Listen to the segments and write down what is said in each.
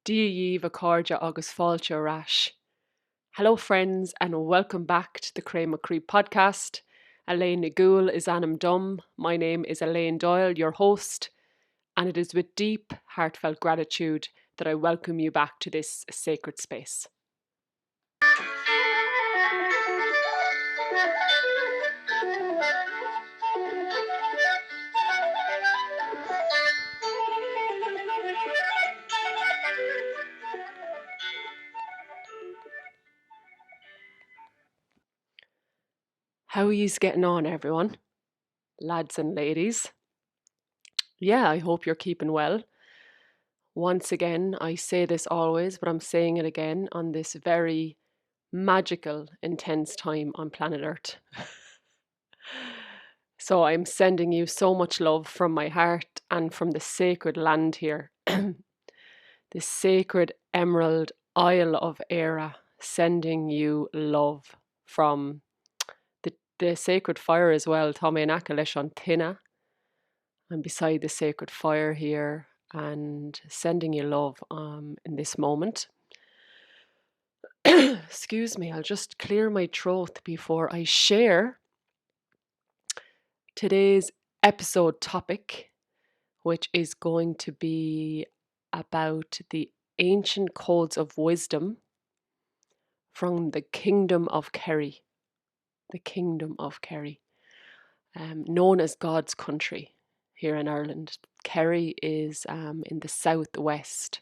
Díomh cóide agus fáilte arás. Hello friends and welcome back to the Cray McCree podcast. Elaine Nagul is Anam Dum. My name is Elaine Doyle, your host, and it is with deep, heartfelt gratitude that I welcome you back to this sacred space. How are you getting on, everyone? Lads and ladies. Yeah, I hope you're keeping well. Once again, I say this always, but I'm saying it again on this very magical, intense time on planet Earth. So I'm sending you so much love from my heart and from the sacred land here. This sacred emerald Isle of Era, sending you love from the sacred fire as well. Tommy and Akalish on Tina. I'm beside the sacred fire here and sending you love in this moment. Excuse me, I'll just clear my throat before I share today's episode topic, which is going to be about the ancient codes of wisdom from the Kingdom of Kerry. The Kingdom of Kerry, known as God's country here in Ireland. Kerry is in the southwest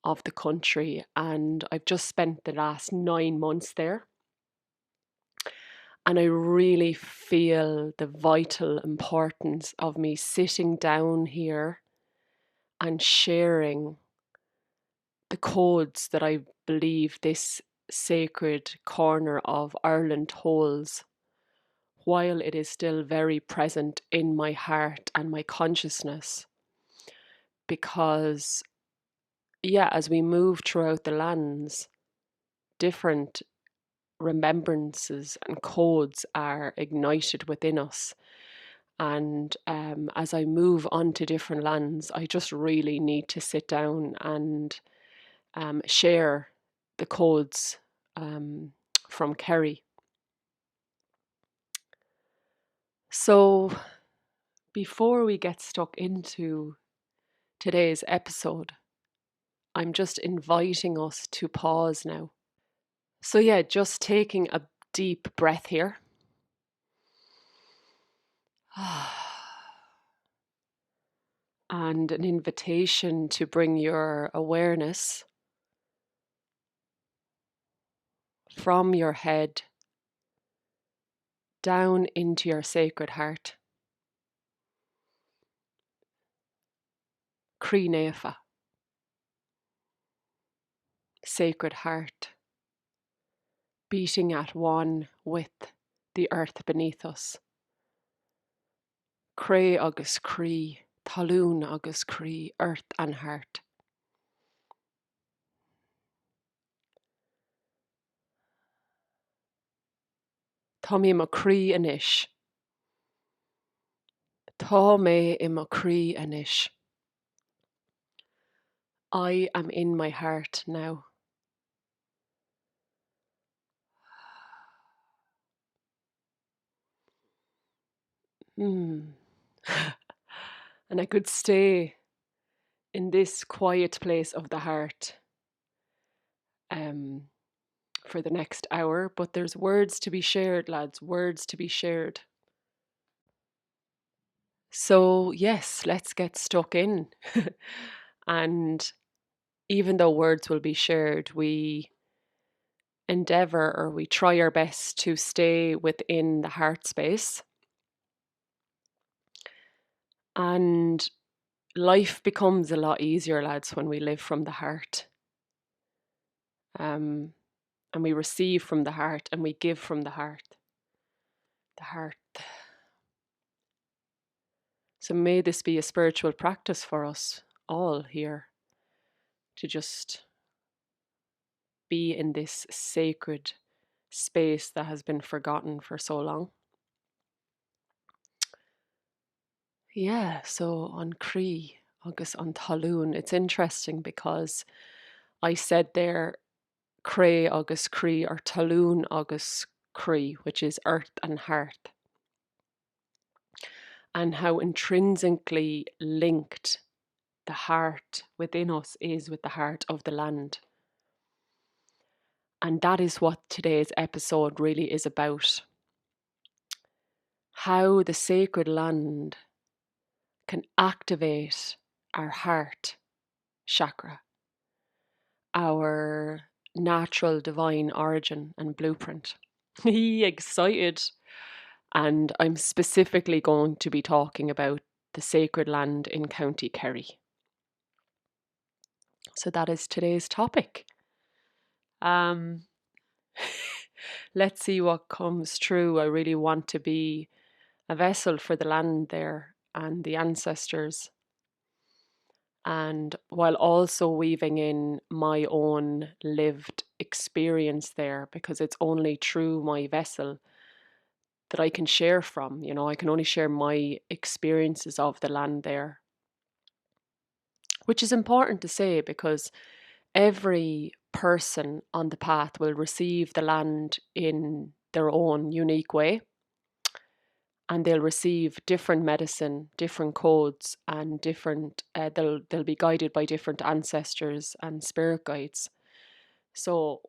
of the country, and I've just spent the last 9 months there. And I really feel the vital importance of me sitting down here and sharing the codes that I believe this sacred corner of Ireland holds, while it is still very present in my heart and my consciousness. Because, as we move throughout the lands, different remembrances and codes are ignited within us. And as I move on to different lands, I just really need to sit down and share the codes from Kerry. So before we get stuck into today's episode, I'm just inviting us to pause now. So just taking a deep breath here. And an invitation to bring your awareness from your head down into your sacred heart. Crí Nefa, sacred heart, beating at one with the earth beneath us. Cray agus crí, talún agus crí, earth and heart. Tá mé mo crí anish. Tá mé I mo crí anish. I am in my heart now. And I could stay in this quiet place of the heart for the next hour, but there's words to be shared, lads, words to be shared. So yes, let's get stuck in. And even though words will be shared, we endeavour or we try our best to stay within the heart space. And life becomes a lot easier, lads, when we live from the heart. And we receive from the heart and we give from the heart. The heart. So may this be a spiritual practice for us all here, to just be in this sacred space that has been forgotten for so long. So on Cree, agus an talún. It's interesting because I said there cray agus cree, or talún agus cree, which is earth and heart, and how intrinsically linked the heart within us is with the heart of the land. And that is what today's episode really is about. How the sacred land can activate our heart chakra, our natural divine origin and blueprint. Excited. And I'm specifically going to be talking about the sacred land in County Kerry. So that is today's topic. Let's see what comes true. I really want to be a vessel for the land there and the ancestors, and while also weaving in my own lived experience there, because it's only through my vessel that I can share from. I can only share my experiences of the land there, which is important to say because every person on the path will receive the land in their own unique way, and they'll receive different medicine, different codes, and different they'll be guided by different ancestors and spirit guides. So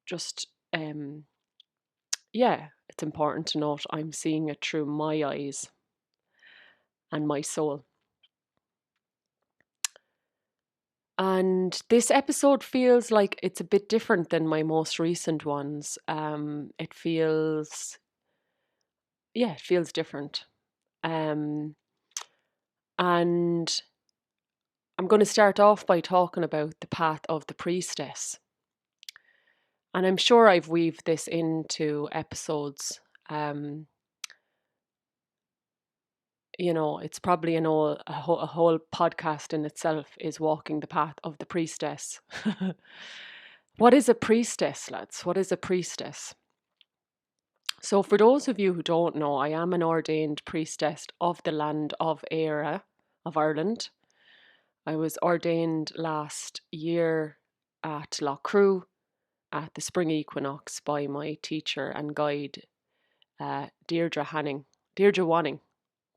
just it's important to note I'm seeing it through my eyes and my soul. And this episode feels like it's a bit different than my most recent ones. It feels different. And I'm going to start off by talking about the path of the priestess. And I'm sure I've weaved this into episodes. It's probably a whole podcast in itself is walking the path of the priestess. What is a priestess, lads? What is a priestess? So for those of you who don't know, I am an ordained priestess of the land of Éire of Ireland. I was ordained last year at Loughcrew at the spring equinox by my teacher and guide, Deirdre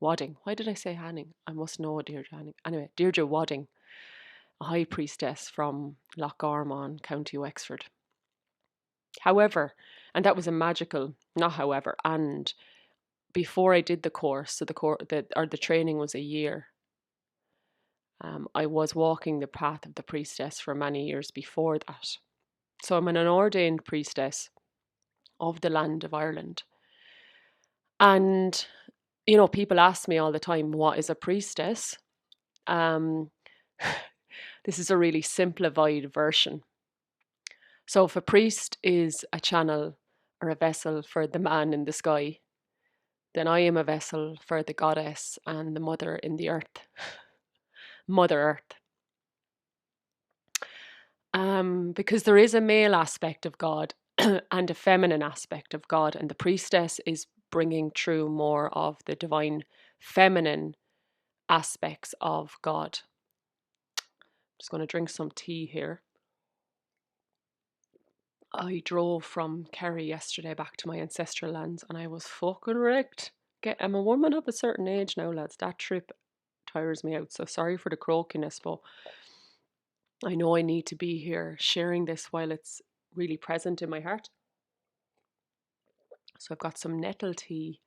Wadding. Why did I say Hanning? I must know Deirdre Hanning. Anyway, Deirdre Wadding, a high priestess from Loch Garmon, County Wexford. However, and that was a magical, not however, and before I did the course, so the training was a year. I was walking the path of the priestess for many years before that. So I'm an ordained priestess of the land of Ireland. And people ask me all the time, what is a priestess? This is a really simplified version. So if a priest is a channel or a vessel for the man in the sky, then I am a vessel for the goddess and the mother in the earth, Mother Earth. Because there is a male aspect of God and a feminine aspect of God, and the priestess is bringing through more of the divine feminine aspects of God. I'm just going to drink some tea here. I drove from Kerry yesterday back to my ancestral lands and I was fucking wrecked. I'm a woman of a certain age now, lads. That trip tires me out. So sorry for the croakiness, but I know I need to be here sharing this while it's really present in my heart. So I've got some nettle tea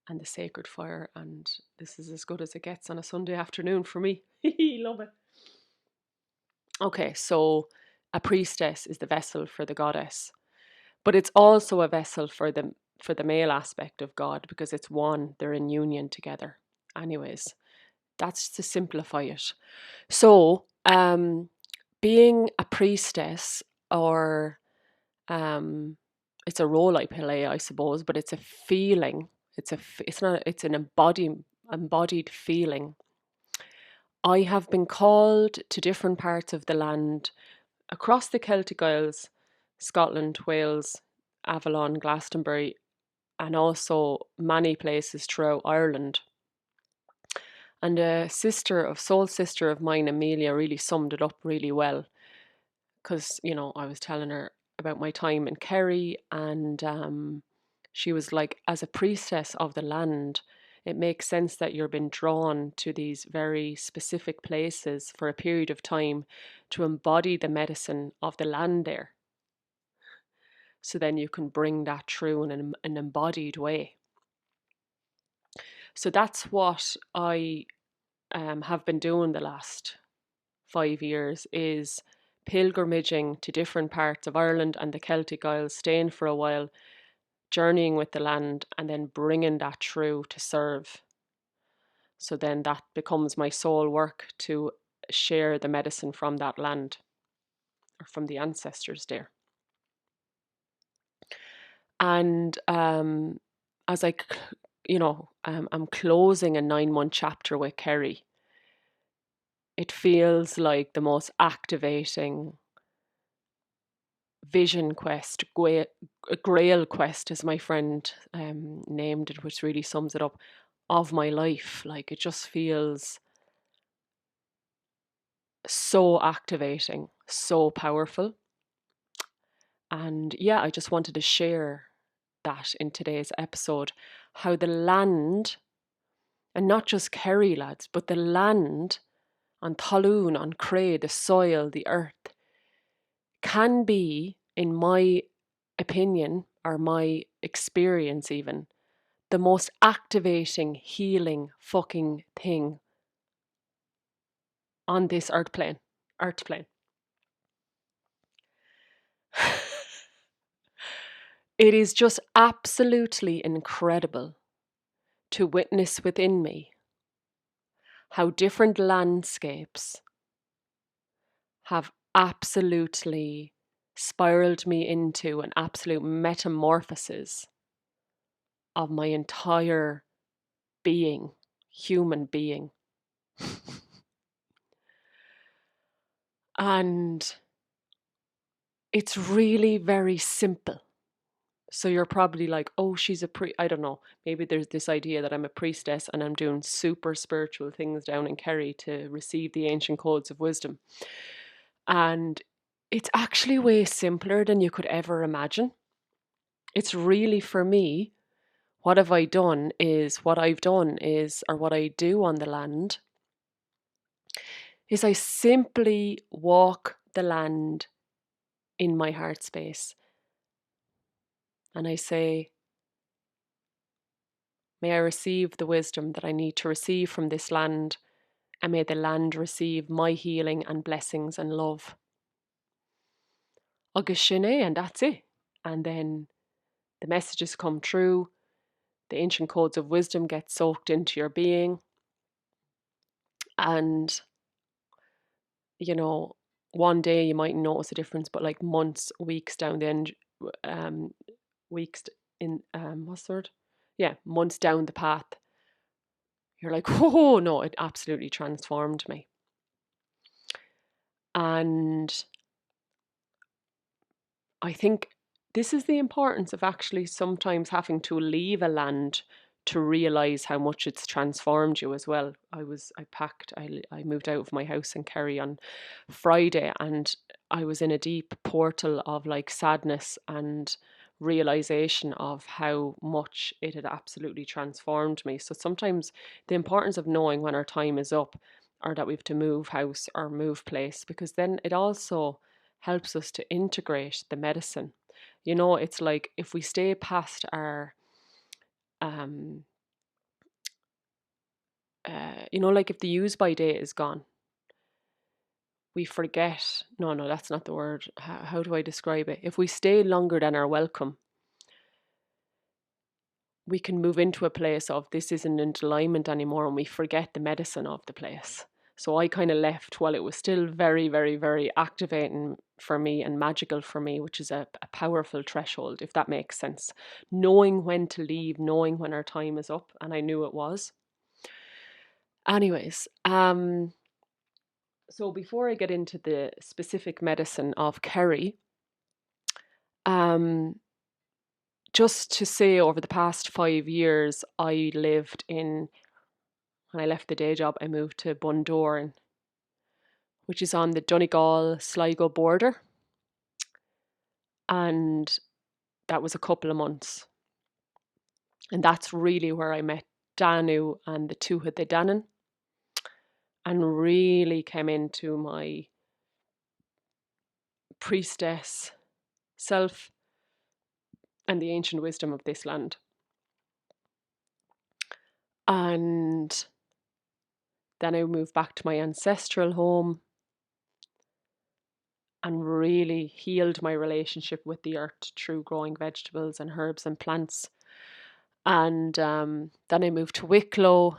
and the sacred fire, and this is as good as it gets on a Sunday afternoon for me. Love it. Okay, so a priestess is the vessel for the goddess, but it's also a vessel for the male aspect of God because it's one, they're in union together. Anyways, that's to simplify it. So, being a priestess, or it's a role I play, I suppose, but it's a feeling. It's an embodied feeling. I have been called to different parts of the land across the Celtic Isles, Scotland, Wales, Avalon, Glastonbury, and also many places throughout Ireland. And a soul sister of mine, Amelia, really summed it up really well. Because, I was telling her about my time in Kerry, and she was like, as a priestess of the land, it makes sense that you're been drawn to these very specific places for a period of time to embody the medicine of the land there. So then you can bring that through in an embodied way. So that's what I have been doing the last 5 years, is pilgrimaging to different parts of Ireland and the Celtic Isles, staying for a while, journeying with the land, and then bringing that through to serve. So then that becomes my soul work, to share the medicine from that land, or from the ancestors there. And as I'm closing a 9-month chapter with Kerry, it feels like the most activating vision quest, grail quest, as my friend named it, which really sums it up, of my life. Like, it just feels so activating, so powerful. And yeah, I just wanted to share that in today's episode, how the land, and not just Kerry, lads, but the land on Talún, on Cray, the soil, the earth, can be, in my opinion, or my experience even, the most activating, healing fucking thing on this earth plane. It is just absolutely incredible to witness within me how different landscapes have absolutely spiraled me into an absolute metamorphosis of my entire being, human being. And it's really very simple. So you're probably like, oh, she's I don't know. Maybe there's this idea that I'm a priestess and I'm doing super spiritual things down in Kerry to receive the ancient codes of wisdom. And it's actually way simpler than you could ever imagine. It's really, for me, what I've done is, or what I do on the land, is I simply walk the land in my heart space. And I say, may I receive the wisdom that I need to receive from this land, and may the land receive my healing and blessings and love. Agus sin é, and that's it. And then the messages come through, the ancient codes of wisdom get soaked into your being, and one day you might notice a difference, but like months, weeks down the end, weeks in what's the word? Yeah, months down the path, you're like, oh no, it absolutely transformed me. And I think this is the importance of actually sometimes having to leave a land to realize how much it's transformed you as well. I moved out of my house in Kerry on Friday, and I was in a deep portal of like sadness and realization of how much it had absolutely transformed me. So sometimes the importance of knowing when our time is up, or that we have to move house or move place, because then it also helps us to integrate the medicine. It's like, if we stay past our like if the use by date is gone, we forget. No, that's not the word. How do I describe it? If we stay longer than our welcome, we can move into a place of, this isn't in alignment anymore, and we forget the medicine of the place. So I kind of left while it was still very, very, very activating for me and magical for me, which is a powerful threshold, if that makes sense. Knowing when to leave, knowing when our time is up, and I knew it was. Anyways, so before I get into the specific medicine of Kerry, just to say, over the past 5 years, I lived in When I left the day job, I moved to Bundoran, which is on the Donegal-Sligo border. And that was a couple of months. And that's really where I met Danu and the Tuatha De Danann, and really came into my priestess self and the ancient wisdom of this land. And then I moved back to my ancestral home and really healed my relationship with the earth through growing vegetables and herbs and plants. And then I moved to Wicklow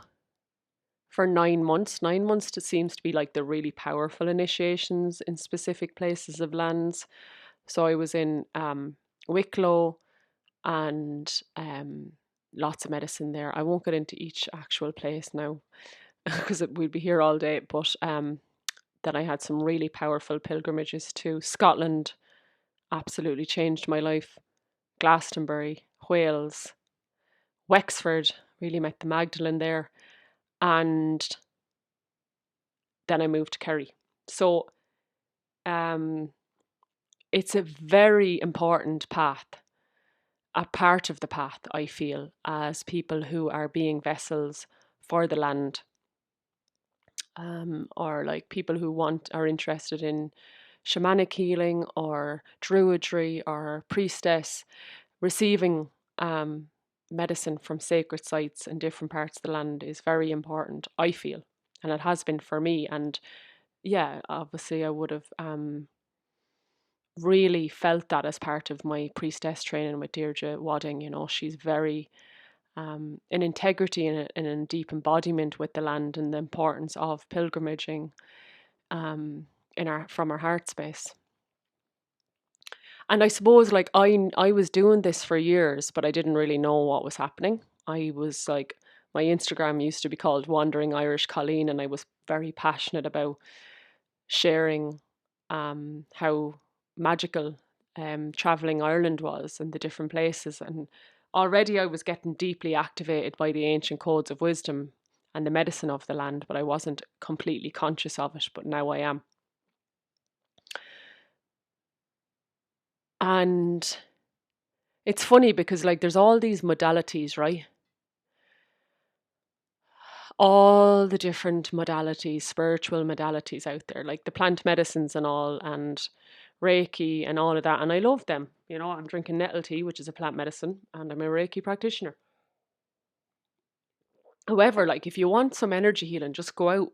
for 9 months. 9 months seems to be like the really powerful initiations in specific places of lands. So I was in Wicklow, and lots of medicine there. I won't get into each actual place now because we'd be here all day, but then I had some really powerful pilgrimages to Scotland. Absolutely changed my life. Glastonbury, Wales, Wexford, really met the Magdalene there. And then I moved to Kerry. So it's a very important path, a part of the path, I feel, as people who are being vessels for the land, or like people who are interested in shamanic healing or druidry or priestess, receiving medicine from sacred sites in different parts of the land is very important, I feel, and it has been for me. And yeah, obviously I would have really felt that as part of my priestess training with Deirdre Wadding. You know, she's very in integrity and in deep embodiment with the land and the importance of pilgrimaging from our heart space. And I suppose like I was doing this for years, but I didn't really know what was happening. I was like, my Instagram used to be called Wandering Irish Colleen, and I was very passionate about sharing how magical traveling Ireland was and the different places. And already I was getting deeply activated by the ancient codes of wisdom and the medicine of the land, but I wasn't completely conscious of it. But now I am. And it's funny because like there's all these modalities, right? All the different modalities, spiritual modalities out there, like the plant medicines and all, and Reiki and all of that. And I love them. You know, I'm drinking nettle tea, which is a plant medicine, and I'm a Reiki practitioner. However, like if you want some energy healing, just go out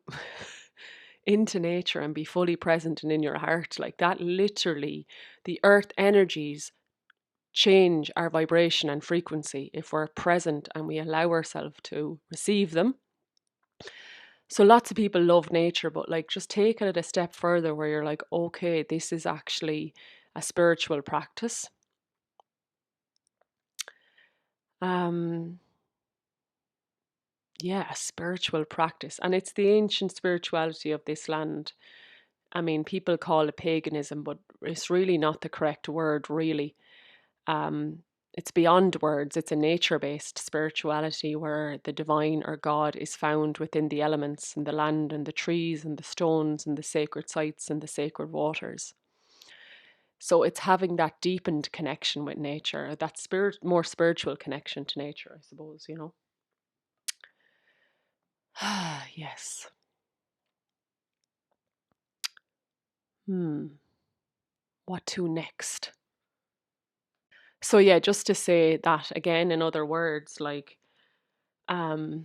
into nature and be fully present and in your heart. Like that, literally, the earth energies change our vibration and frequency if we're present and we allow ourselves to receive them. So lots of people love nature, but like just take it a step further where you're like, okay, this is actually a spiritual practice. Yeah, a spiritual practice. And it's the ancient spirituality of this land. I mean, people call it paganism, but it's really not the correct word, really. It's beyond words. It's a nature-based spirituality where the divine or God is found within the elements and the land and the trees and the stones and the sacred sites and the sacred waters. So it's having that deepened connection with nature, that more spiritual connection to nature, I suppose, you know. Yes. What to next? So yeah, just to say that again in other words, like for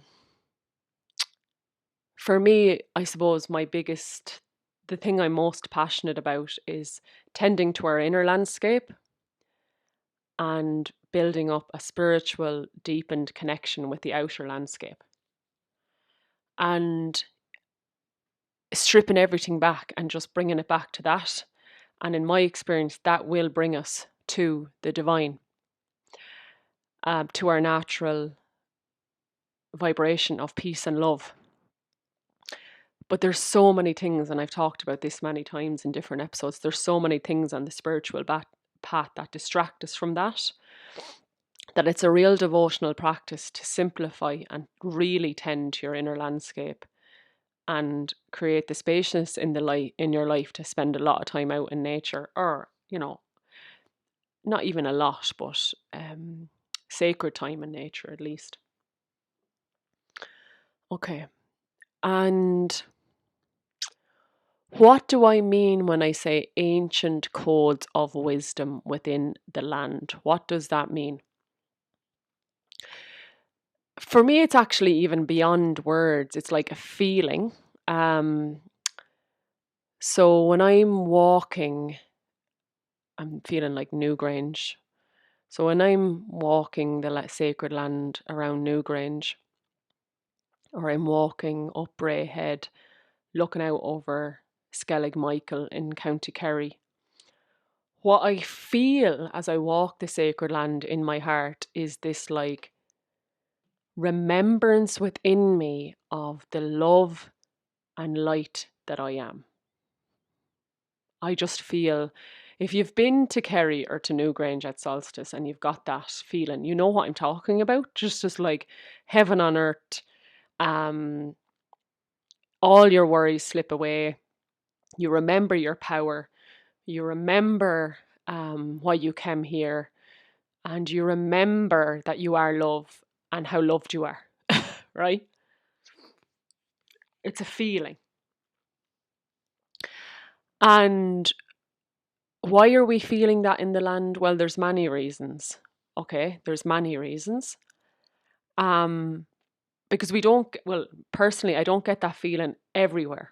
me, I suppose the thing I'm most passionate about is tending to our inner landscape and building up a spiritual, deepened connection with the outer landscape. And stripping everything back and just bringing it back to that. And in my experience, that will bring us to the divine, to our natural vibration of peace and love. But there's so many things, and I've talked about this many times in different episodes, there's so many things on the spiritual path that distract us from that. that it's a real devotional practice to simplify and really tend to your inner landscape and create the spaciousness in your life to spend a lot of time out in nature, or not even a lot, but sacred time in nature at least. Okay, and what do I mean when I say ancient codes of wisdom within the land? What does that mean? For me, it's actually even beyond words. It's like a feeling. Um, so when I'm walking, I'm feeling like Newgrange. So when I'm walking the sacred land around Newgrange, or I'm walking up Braehead, looking out over Skellig Michael in County Kerry, what I feel as I walk the sacred land in my heart is this like remembrance within me of the love and light that I am. I just feel, if you've been to Kerry or to Newgrange at solstice and you've got that feeling, you know what I'm talking about. Just like heaven on earth. Um, all your worries slip away. You remember your power. You remember why you came here, and you remember that you are love and how loved you are. Right? It's a feeling. And why are we feeling that in the land? Well, there's many reasons. Okay, there's many reasons. Um, because we don't, well, personally, I don't get that feeling everywhere.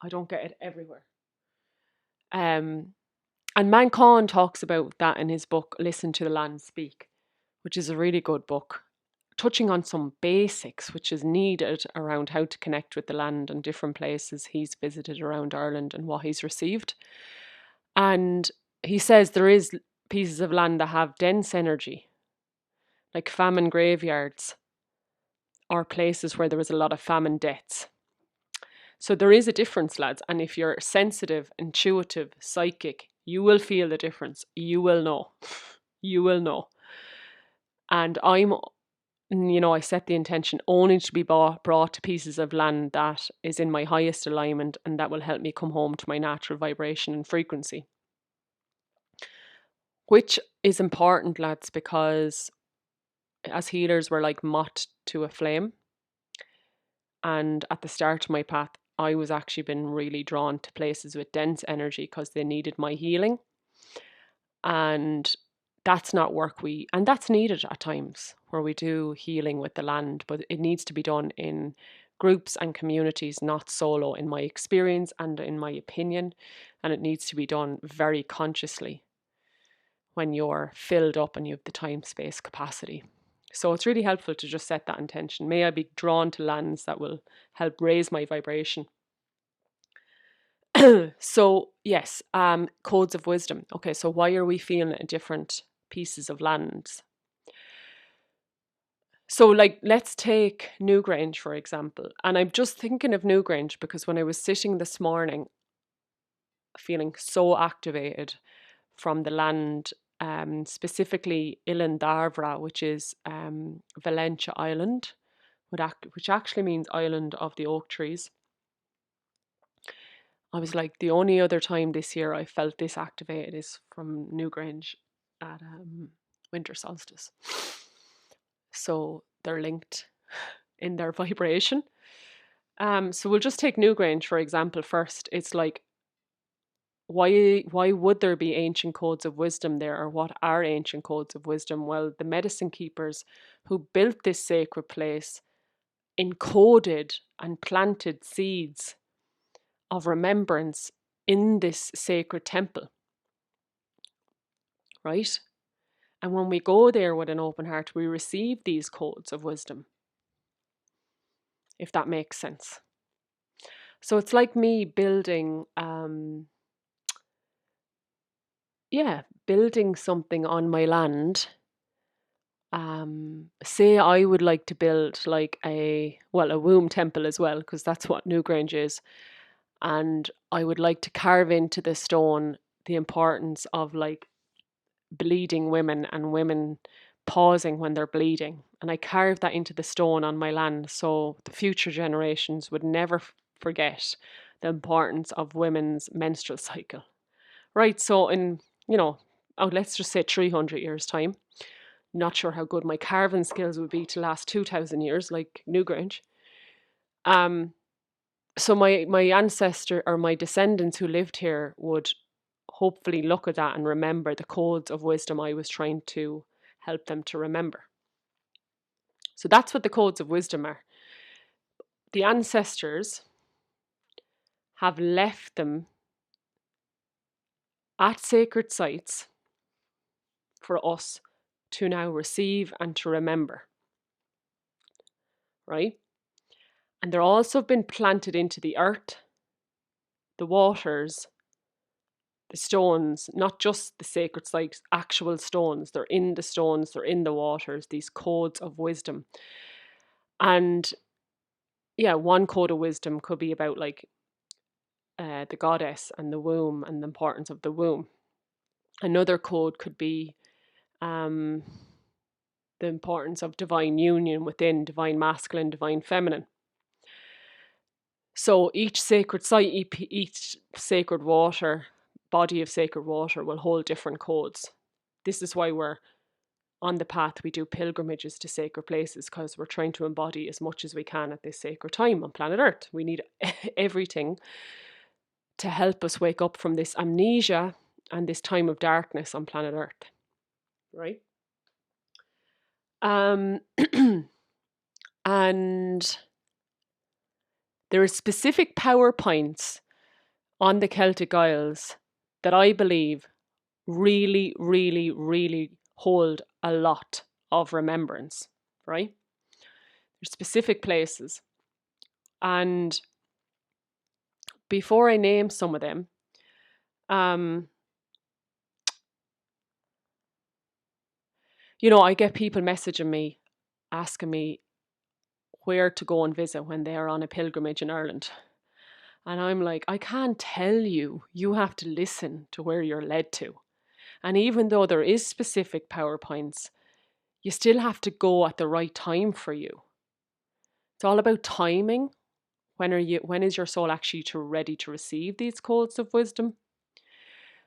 I don't get it everywhere. Um, and Mancown talks about that in his book, Listen to the Land Speak, which is a really good book, touching on some basics which is needed around how to connect with the land and different places he's visited around Ireland and what he's received. And he says there is pieces of land that have dense energy, like famine graveyards or places where there was a lot of famine deaths. So there is a difference, lads. And if you're sensitive, intuitive, psychic, you will feel the difference. You will know. You will know. And I set the intention only to be brought to pieces of land that is in my highest alignment and that will help me come home to my natural vibration and frequency. Which is important, lads, because as healers, we're like moth to a flame. And at the start of my path, I was actually been really drawn to places with dense energy because they needed my healing. And that's not work and that's needed at times where we do healing with the land, but it needs to be done in groups and communities, not solo, in my experience and in my opinion. And it needs to be done very consciously when you're filled up and you have the time, space, capacity. So it's really helpful to just set that intention. May I be drawn to lands that will help raise my vibration. So yes, codes of wisdom. Okay, so why are we feeling different pieces of lands? So like, let's take Newgrange, for example. And I'm just thinking of Newgrange because when I was sitting this morning, feeling so activated from the land, specifically Ilandarvra, which is Valentia Island, which actually means island of the oak trees. I was like, the only other time this year I felt this activated is from Newgrange at winter solstice. So they're linked in their vibration. So we'll just take Newgrange for example first. It's like, why would there be ancient codes of wisdom there, or what are ancient codes of wisdom? Well, the medicine keepers who built this sacred place encoded and planted seeds of remembrance in this sacred temple, right? And when we go there with an open heart, we receive these codes of wisdom, if that makes sense. So it's like me building, building something on my land. Say I would like to build like a womb temple as well, because that's what Newgrange is. And I would like to carve into the stone the importance of like bleeding women and women pausing when they're bleeding. And I carved that into the stone on my land so the future generations would never forget the importance of women's menstrual cycle. Right, so in, let's just say 300 years' time, not sure how good my carving skills would be to last 2,000 years, like Newgrange. So my ancestor or my descendants who lived here would hopefully look at that and remember the codes of wisdom I was trying to help them to remember. So that's what the codes of wisdom are. The ancestors have left them at sacred sites for us to now receive and to remember, right? And they're also been planted into the earth, the waters, the stones, not just the sacred sites, actual stones. They're in the stones, they're in the waters, these codes of wisdom. And yeah, one code of wisdom could be about like the goddess and the womb and the importance of the womb. Another code could be the importance of divine union within, divine masculine, divine feminine. So each sacred site, each sacred water, body of sacred water will hold different codes. This is why we're on the path. We do pilgrimages to sacred places because we're trying to embody as much as we can at this sacred time on planet Earth. We need everything to help us wake up from this amnesia and this time of darkness on planet Earth, right? And there are specific PowerPoints on the Celtic Isles that I believe really, really, really hold a lot of remembrance, right? There's specific places. And before I name some of them, I get people messaging me, asking me where to go and visit when they are on a pilgrimage in Ireland. And I'm like, I can't tell you. You have to listen to where you're led to. And even though there is specific PowerPoints, you still have to go at the right time for you. It's all about timing. When is your soul actually ready to receive these codes of wisdom?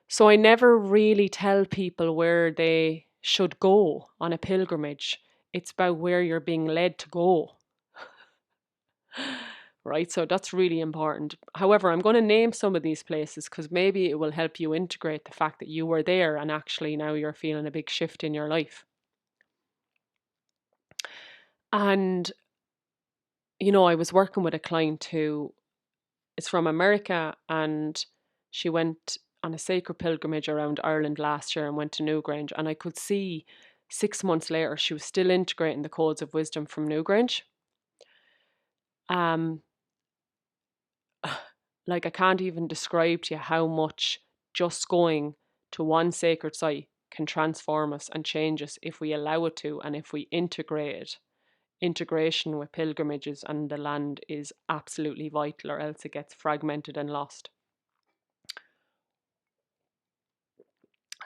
So I never really tell people where they should go on a pilgrimage. It's about where you're being led to go. Right, so that's really important. However, I'm going to name some of these places because maybe it will help you integrate the fact that you were there and actually now you're feeling a big shift in your life. And, I was working with a client who is from America and she went on a sacred pilgrimage around Ireland last year and went to Newgrange. And I could see 6 months later she was still integrating the codes of wisdom from Newgrange. Like I can't even describe to you how much just going to one sacred site can transform us and change us if we allow it to, and if we integrate it. Integration with pilgrimages and the land is absolutely vital, or else it gets fragmented and lost.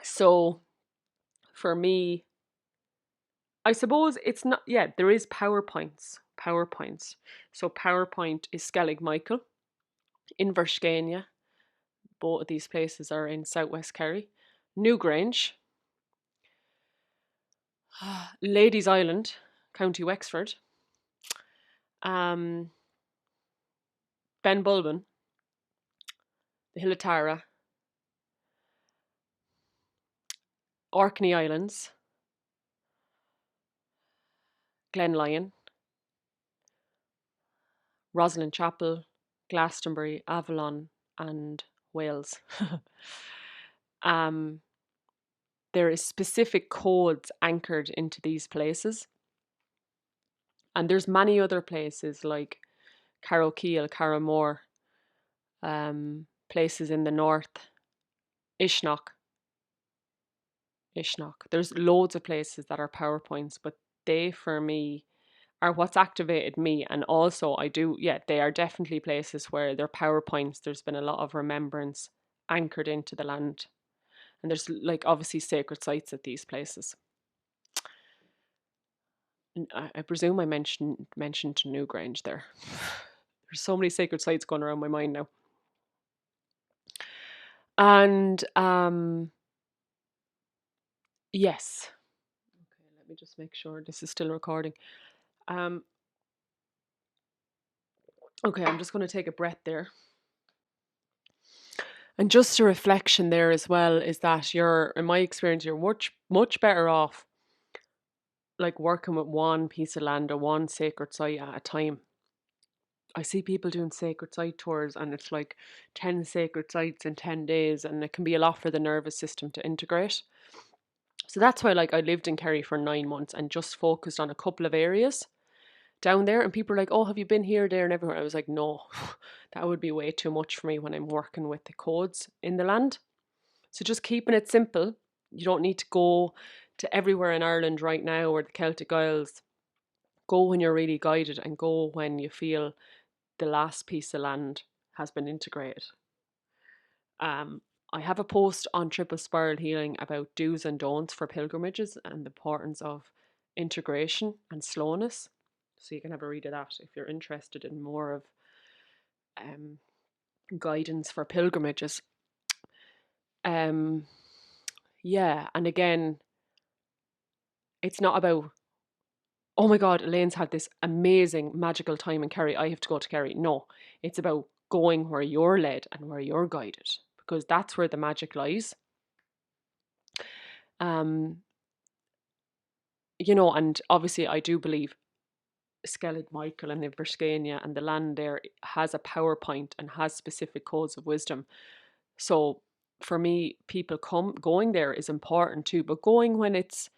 So for me, I suppose it's not, there is PowerPoints. So PowerPoint is Skellig Michael in Verschania. Both of these places are in southwest Kerry. Newgrange, Ladies Island, County Wexford, Ben Bulben, the Hill of Tara, Orkney Islands, Glen Lyon, Rosalind Chapel, Glastonbury, Avalon, and Wales. There is specific codes anchored into these places. And there's many other places like Carrowkeel, Carramore, places in the north, Ishnock. There's loads of places that are PowerPoints, but they for me are what's activated me. And also they are definitely places where they're PowerPoints. There's been a lot of remembrance anchored into the land. And there's like obviously sacred sites at these places. I presume I mentioned Newgrange there. There's so many sacred sites going around my mind now. And yes. Okay, let me just make sure this is still recording. Um, okay, I'm just going to take a breath there. And just a reflection there as well is that in my experience, you're much better off like working with one piece of land or one sacred site at a time. I see people doing sacred site tours and it's like 10 sacred sites in 10 days, and it can be a lot for the nervous system to integrate. So that's why like I lived in Kerry for 9 months and just focused on a couple of areas down there, and people are like, oh, have you been here, there and everywhere? I was like, no, that would be way too much for me when I'm working with the codes in the land. So just keeping it simple. You don't need to go to everywhere in Ireland right now or the Celtic Isles. Go when you're really guided, and go when you feel the last piece of land has been integrated. Um, I have a post on Triple Spiral Healing about do's and don'ts for pilgrimages and the importance of integration and slowness. So you can have a read of that if you're interested in more of um, guidance for pilgrimages. Um, yeah, and again, it's not about, oh my God, Elaine's had this amazing magical time in Kerry, I have to go to Kerry. No, it's about going where you're led and where you're guided, because that's where the magic lies. Um, and obviously I do believe Skellig Michael and Iberskania and the land there has a PowerPoint and has specific codes of wisdom. So for me, people going there is important too, but going when it's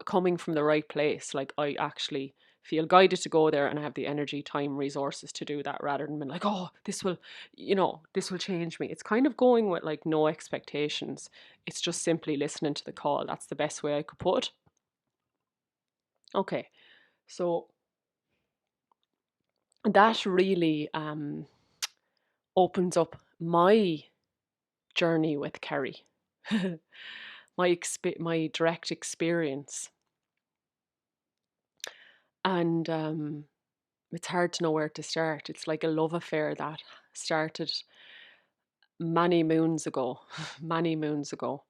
coming from the right place. Like I actually feel guided to go there and I have the energy, time, resources to do that, rather than being like, oh, this will change me. It's kind of going with like no expectations. It's just simply listening to the call. That's the best way I could put it. Okay, so that really opens up my journey with Kerry, my direct experience, and it's hard to know where to start. It's like a love affair that started many moons ago, many moons ago.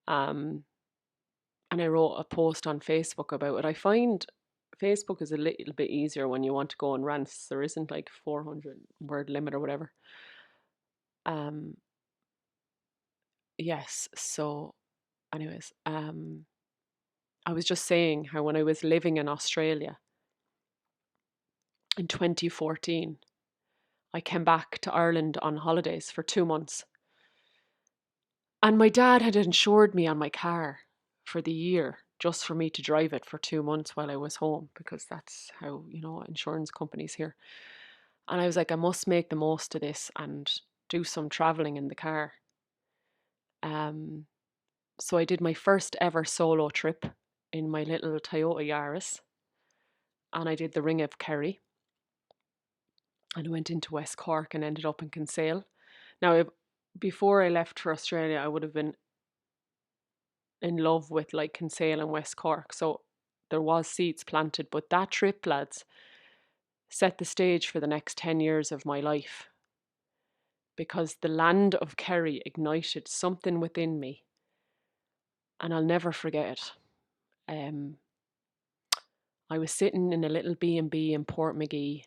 Um, and I wrote a post on Facebook about it. I find Facebook is a little bit easier when you want to go on rants. There isn't like 400 word limit or whatever. Um, yes. So, anyways, I was just saying how when I was living in Australia in 2014, I came back to Ireland on holidays for 2 months. And my dad had insured me on my car for the year just for me to drive it for 2 months while I was home, because that's how, insurance companies here. And I was like, I must make the most of this and do some traveling in the car. Um, so I did my first ever solo trip in my little Toyota Yaris, and I did the Ring of Kerry, and I went into West Cork and ended up in Kinsale. Now, before I left for Australia, I would have been in love with like Kinsale and West Cork, so there was seeds planted. But that trip, lads, set the stage for the next 10 years of my life, because the land of Kerry ignited something within me, and I'll never forget it. I was sitting in a little B&B in Portmagee,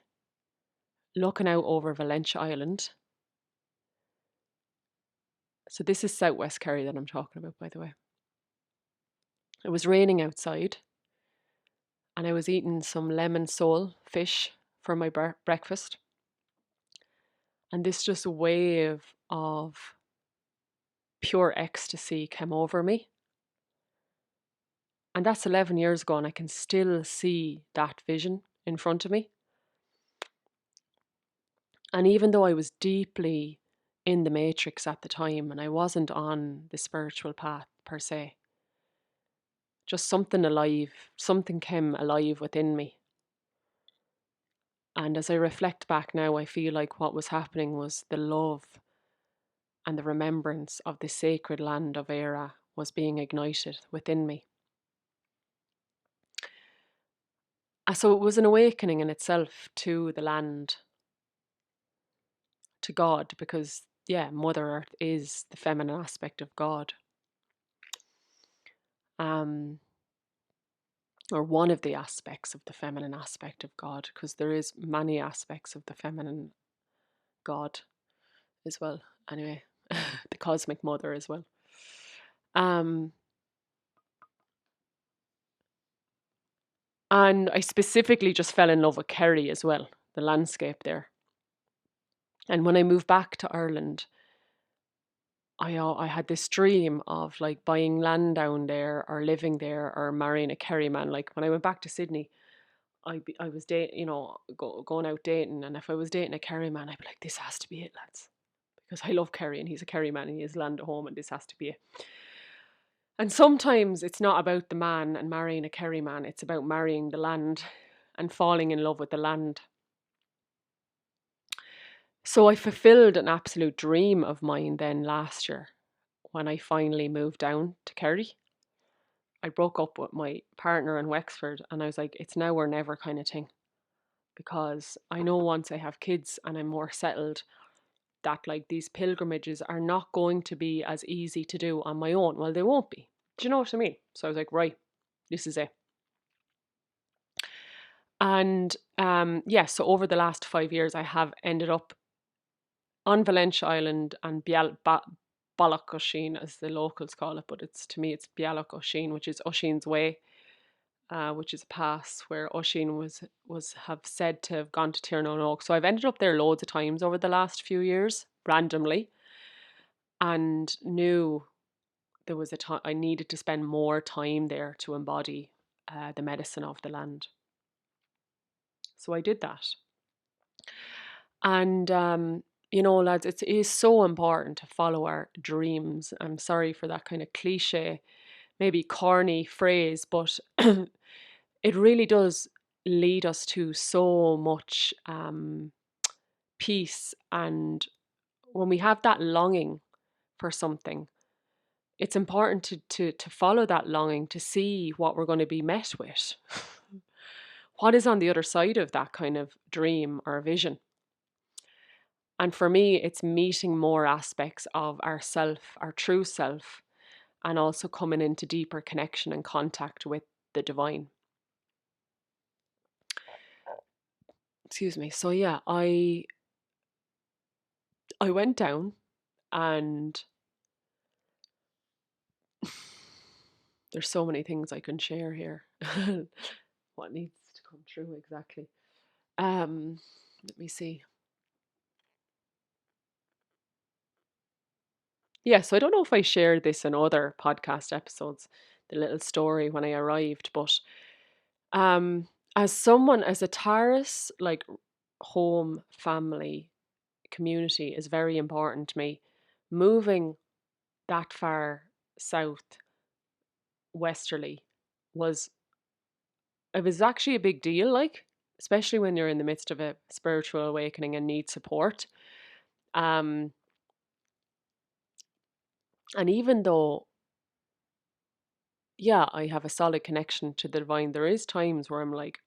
looking out over Valentia Island. So this is southwest Kerry that I'm talking about, by the way. It was raining outside, and I was eating some lemon sole fish for my breakfast. And this just wave of pure ecstasy came over me. And that's 11 years ago, and I can still see that vision in front of me. And even though I was deeply in the matrix at the time and I wasn't on the spiritual path per se, just something came alive within me. And as I reflect back now, I feel like what was happening was the love and the remembrance of the sacred land of Era was being ignited within me. So it was an awakening in itself to the land, to God, because yeah, Mother Earth is the feminine aspect of God, um, or one of the aspects of the feminine aspect of God, because there is many aspects of the feminine God as well. Anyway, the cosmic mother as well. Um, and I specifically just fell in love with Kerry as well, the landscape there. And when I moved back to Ireland, I had this dream of like buying land down there or living there or marrying a Kerry man. Like when I went back to Sydney, I was dating, going out dating, and if I was dating a Kerry man, I'd be like, this has to be it, lads, because I love Kerry and he's a Kerry man and he has land at home and this has to be it. And sometimes it's not about the man and marrying a Kerry man; it's about marrying the land and falling in love with the land. So I fulfilled an absolute dream of mine then last year when I finally moved down to Kerry. I broke up with my partner in Wexford and I was like, it's now or never kind of thing. Because I know once I have kids and I'm more settled, that like these pilgrimages are not going to be as easy to do on my own. Well, they won't be. Do you know what I mean? So I was like, right, this is it. And yeah, so over the last 5 years, I have ended up on Valentia Island and Ballacoshin, as the locals call it, but it's to me it's Bialacoshin, which is Oisin's Way, which is a pass where Oisin was have said to have gone to Tirnonoke. So I've ended up there loads of times over the last few years, randomly, and knew there was a time I needed to spend more time there to embody the medicine of the land. So I did that. And lads, it is so important to follow our dreams. I'm sorry for that kind of cliche, maybe corny phrase, but it really does lead us to so much peace. And when we have that longing for something, it's important to follow that longing, to see what we're going to be met with. What is on the other side of that kind of dream or vision? And for me, it's meeting more aspects of ourself, our true self, and also coming into deeper connection and contact with the divine. Excuse me. So yeah, I went down, and there's so many things I can share here. What needs to come true exactly? Let me see. Yeah, so I don't know if I shared this in other podcast episodes, the little story when I arrived, but um, as a Taurus, like home, family, community is very important to me. Moving that far south, westerly, was it was actually a big deal, like, especially when you're in the midst of a spiritual awakening and need support. Um, and even though, yeah, I have a solid connection to the divine, there is times where I'm like,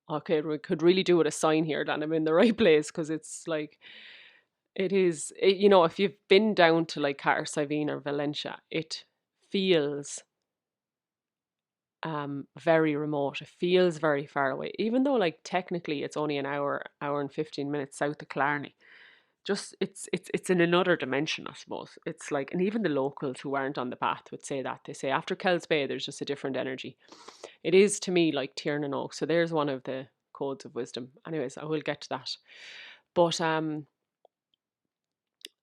okay, we could really do with a sign here that I'm in the right place, because it's like if you've been down to like Catersiveen or Valencia, it feels very remote. It feels very far away, even though like technically it's only an hour and 15 minutes south of Clarny. Just it's in another dimension, I suppose. It's like, and even the locals who aren't on the path would say that. They say after Kells Bay there's just a different energy. It is to me like Tiernan Oak. So there's one of the codes of wisdom. Anyways, I will get to that. But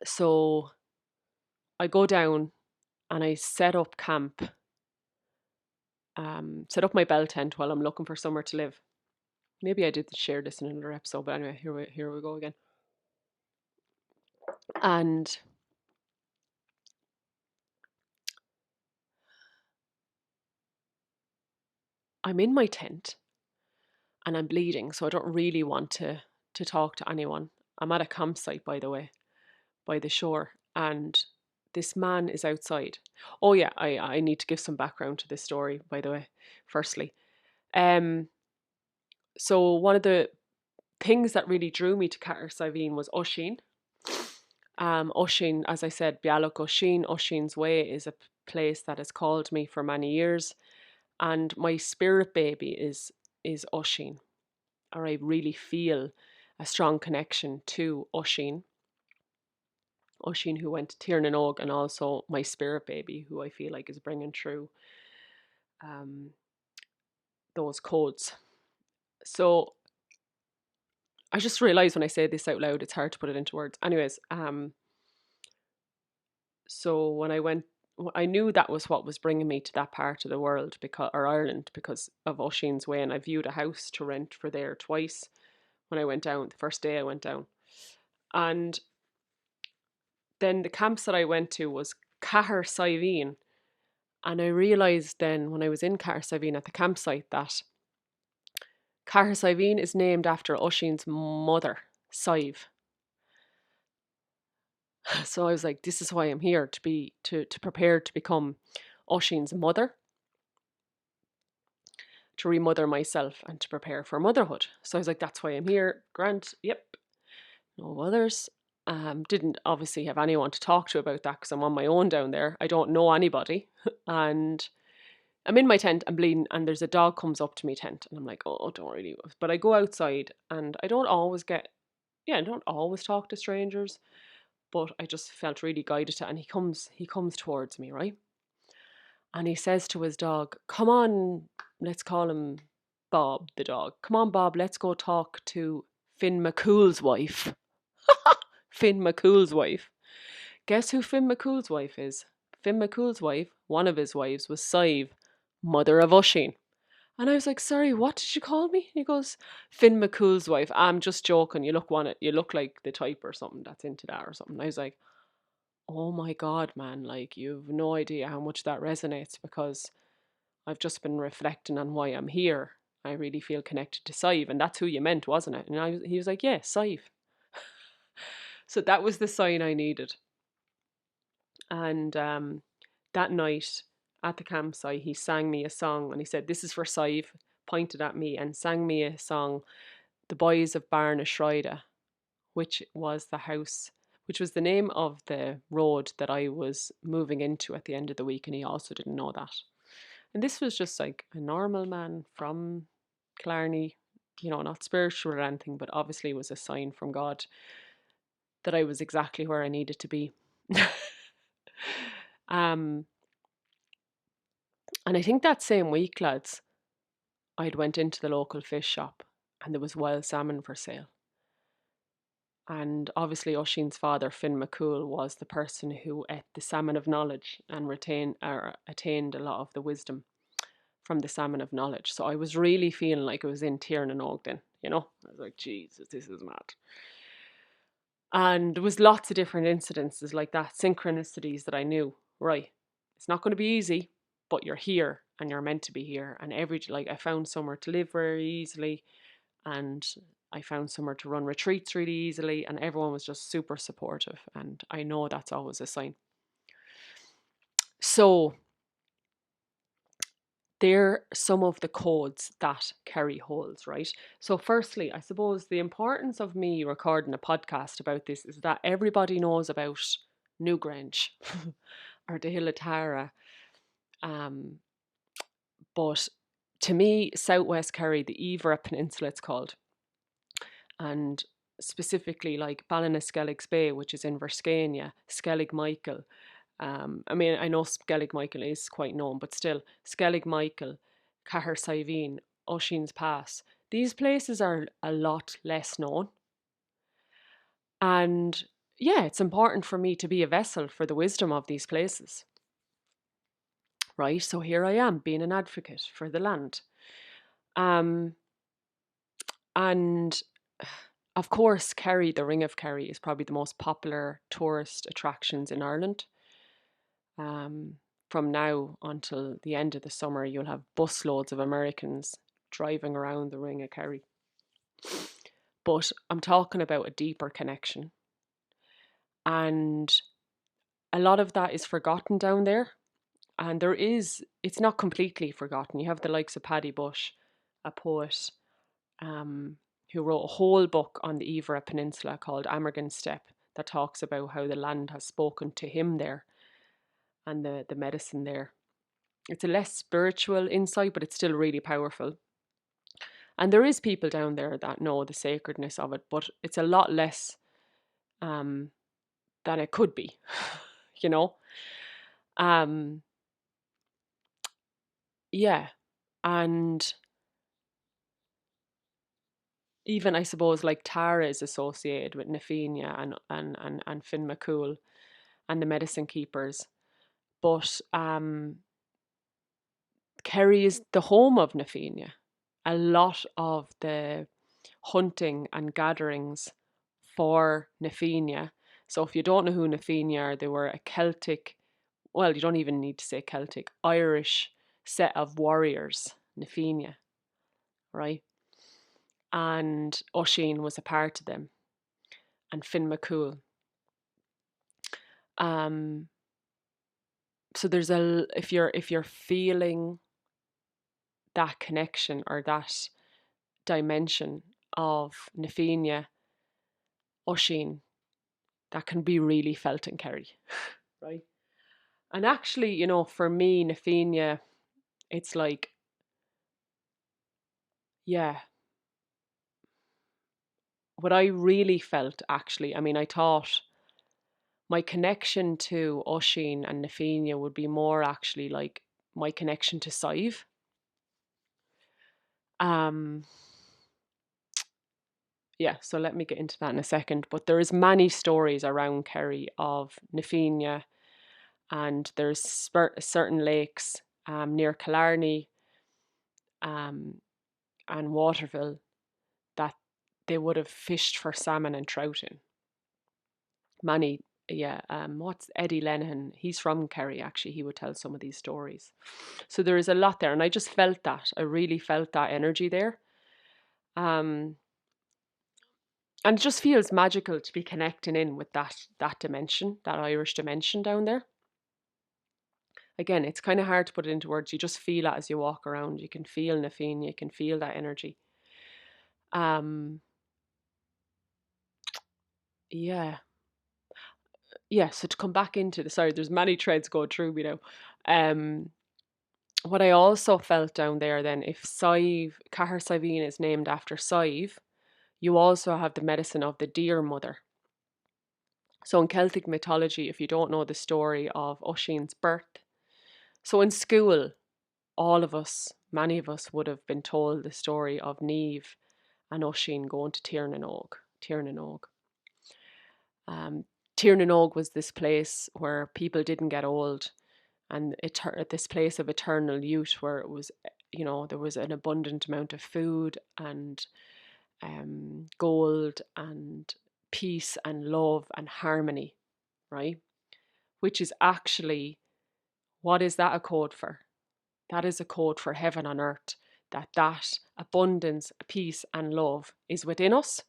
so I go down and I set up camp, set up my bell tent while I'm looking for somewhere to live. Maybe I did share this in another episode, but anyway, here we go again. And I'm in my tent and I'm bleeding, so I don't really want to talk to anyone. I'm at a campsite, by the way, by the shore, and this man is outside. Oh yeah, I need to give some background to this story, by the way. Firstly, um, So one of the things that really drew me to Cahersiveen was Oisin. Oisin, as I said, Bialach Oisin, Oisin's Way is a place that has called me for many years, and my spirit baby is Oisin, or I really feel a strong connection to Oisin. Oisin, who went to Tiernan, and also my spirit baby, who I feel like is bringing through um, those codes. So I just realised when I say this out loud, it's hard to put it into words. Anyways, so when I knew that was what was bringing me to that part of the world, because or Ireland, because of Oisin's Way, and I viewed a house to rent for there twice when I went down. The first day I went down, and then the camps that I went to was Cahersiveen, and I realised then when I was in Cahersiveen at the campsite that Cahersiveen is named after Oisin's mother, Sive. So I was like, this is why I'm here, to prepare to become Oisin's mother, to remother myself and to prepare for motherhood. So I was like, that's why I'm here. Grant, yep, no others. Didn't obviously have anyone to talk to about that because I'm on my own down there. I don't know anybody. And I'm in my tent, I'm bleeding, and there's a dog comes up to me tent, and I'm like, oh, don't really. But I go outside, and I don't always I don't always talk to strangers, but I just felt really guided to, and he comes towards me, right? And he says to his dog, come on, let's call him Bob, the dog. Come on, Bob, let's go talk to Finn McCool's wife. Finn McCool's wife. Guess who Finn McCool's wife is? Finn McCool's wife, one of his wives, was Sive, mother of Oisin. And I was like, sorry, what did you call me? He goes, Finn McCool's wife. I'm just joking. You look like the type or something that's into that or something. I was like, oh my God, man, like you've no idea how much that resonates, because I've just been reflecting on why I'm here. I really feel connected to Sive, and that's who you meant, wasn't it? And he was like, yeah, Sive. So that was the sign I needed. And that night at the campsite, he sang me a song, and he said, this is for Sive, pointed at me and sang me a song, The Boys of Barna Shroida, which was the name of the road that I was moving into at the end of the week, and he also didn't know that. And this was just like a normal man from Clarny, not spiritual or anything, but obviously was a sign from God that I was exactly where I needed to be. um, and I think that same week, lads, I'd went into the local fish shop and there was wild salmon for sale. And obviously Oisin's father, Finn McCool, was the person who ate the salmon of knowledge and attained a lot of the wisdom from the salmon of knowledge. So I was really feeling like I was in Tiernan then, I was like, Jesus, this is mad. And there was lots of different incidences like that, synchronicities that I knew, right, it's not going to be easy, but you're here and you're meant to be here. And I found somewhere to live very easily, and I found somewhere to run retreats really easily, and everyone was just super supportive. And I know that's always a sign. So they're some of the codes that Kerry holds, right? So firstly, I suppose the importance of me recording a podcast about this is that everybody knows about Newgrange or the Hill of Tara. But to me, Southwest Kerry, the Evra Peninsula it's called, and specifically like Ballinaskellig's Bay, which is in Verscania, Skellig Michael. I know Skellig Michael is quite known, but still, Skellig Michael, Cahersiveen, Oisin's Pass, these places are a lot less known. And yeah, it's important for me to be a vessel for the wisdom of these places. Right, so here I am being an advocate for the land. And of course, Kerry, the Ring of Kerry, is probably the most popular tourist attractions in Ireland. From now until the end of the summer, you'll have busloads of Americans driving around the Ring of Kerry. But I'm talking about a deeper connection. And a lot of that is forgotten down there. And it's not completely forgotten. You have the likes of Paddy Bush, a poet, um, who wrote a whole book on the Evora Peninsula called Amergin Step that talks about how the land has spoken to him there and the medicine there. It's a less spiritual insight, but it's still really powerful. And there is people down there that know the sacredness of it, but it's a lot less um, than it could be, you know? Um, yeah. And even I suppose like Tara is associated with Nafina and Finn McCool and the medicine keepers. But Kerry is the home of Nafina. A lot of the hunting and gatherings for Nafina. So if you don't know who Nafina are, they were a Celtic, well, you don't even need to say Celtic, Irish set of warriors, Nafina, right? And Oisin was a part of them, and Finn McCool. Um, so there's a if you're feeling that connection or that dimension of Nafina, Oisin, that can be really felt in Kerry, right? And actually, for me, Nafina, it's like, yeah, what I really felt actually, I mean, I thought my connection to Oisin and Nafina would be more actually like my connection to Sive. Um, yeah, so let me get into that in a second. But there is many stories around Kerry of Nafina, and there's certain lakes near Killarney um, and Waterville that they would have fished for salmon and trout in. Many, yeah. What's Eddie Lenihan? He's from Kerry, actually. He would tell some of these stories. So there is a lot there, and I just felt that. I really felt that energy there. Um, and it just feels magical to be connecting in with that dimension, that Irish dimension down there. Again, it's kind of hard to put it into words. You just feel it as you walk around. You can feel Nafine, you can feel that energy. Um, yeah, yeah. So to come back into sorry, there's many threads going through me now. Um, what I also felt down there then, if Sive, Cahir Siveen is named after Sive, you also have the medicine of the deer mother. So in Celtic mythology, if you don't know the story of Oisin's birth, so in school, all of us, many of us would have been told the story of Neve and Oisin going to Tirnanog. Tirnanog. Um, Tirnanog was this place where people didn't get old, and this place of eternal youth where it was, there was an abundant amount of food and gold and peace and love and harmony, right? Which is actually, what is that a code for? That is a code for heaven on earth, that abundance, peace and love is within us.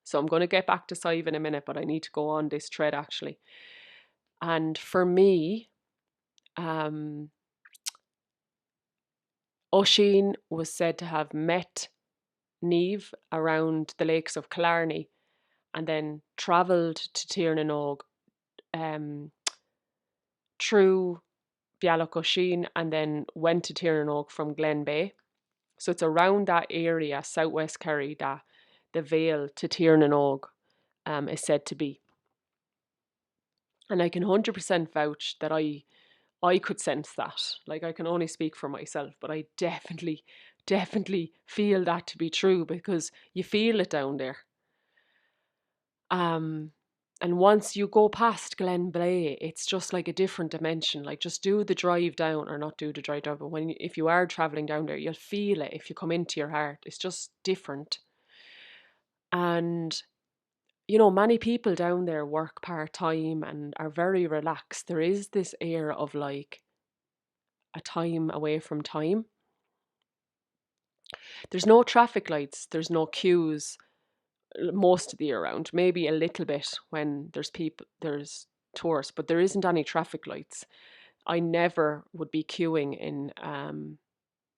So I'm going to get back to Sive in a minute, but I need to go on this thread actually. And for me, Oisin was said to have met Neve around the lakes of Killarney and then travelled to Tirnanog through Bealach Oisin and then went to Tirnanog from Glen Bay. So it's around that area, southwest Kerry, that the Vale to Tirnanog is said to be. And I can 100% vouch that I could sense that. Like, I can only speak for myself, but I definitely feel that to be true because you feel it down there. And once you go past Glen Blay, it's just like a different dimension. Like, just do the drive down, or not do the drive down, but if you are traveling down there, you'll feel it if you come into your heart. It's just different. And many people down there work part-time and are very relaxed. There is this air of like a time away from time. There's no traffic lights, there's no queues most of the year round, maybe a little bit when there's tourists, but there isn't any traffic lights. I never would be queuing in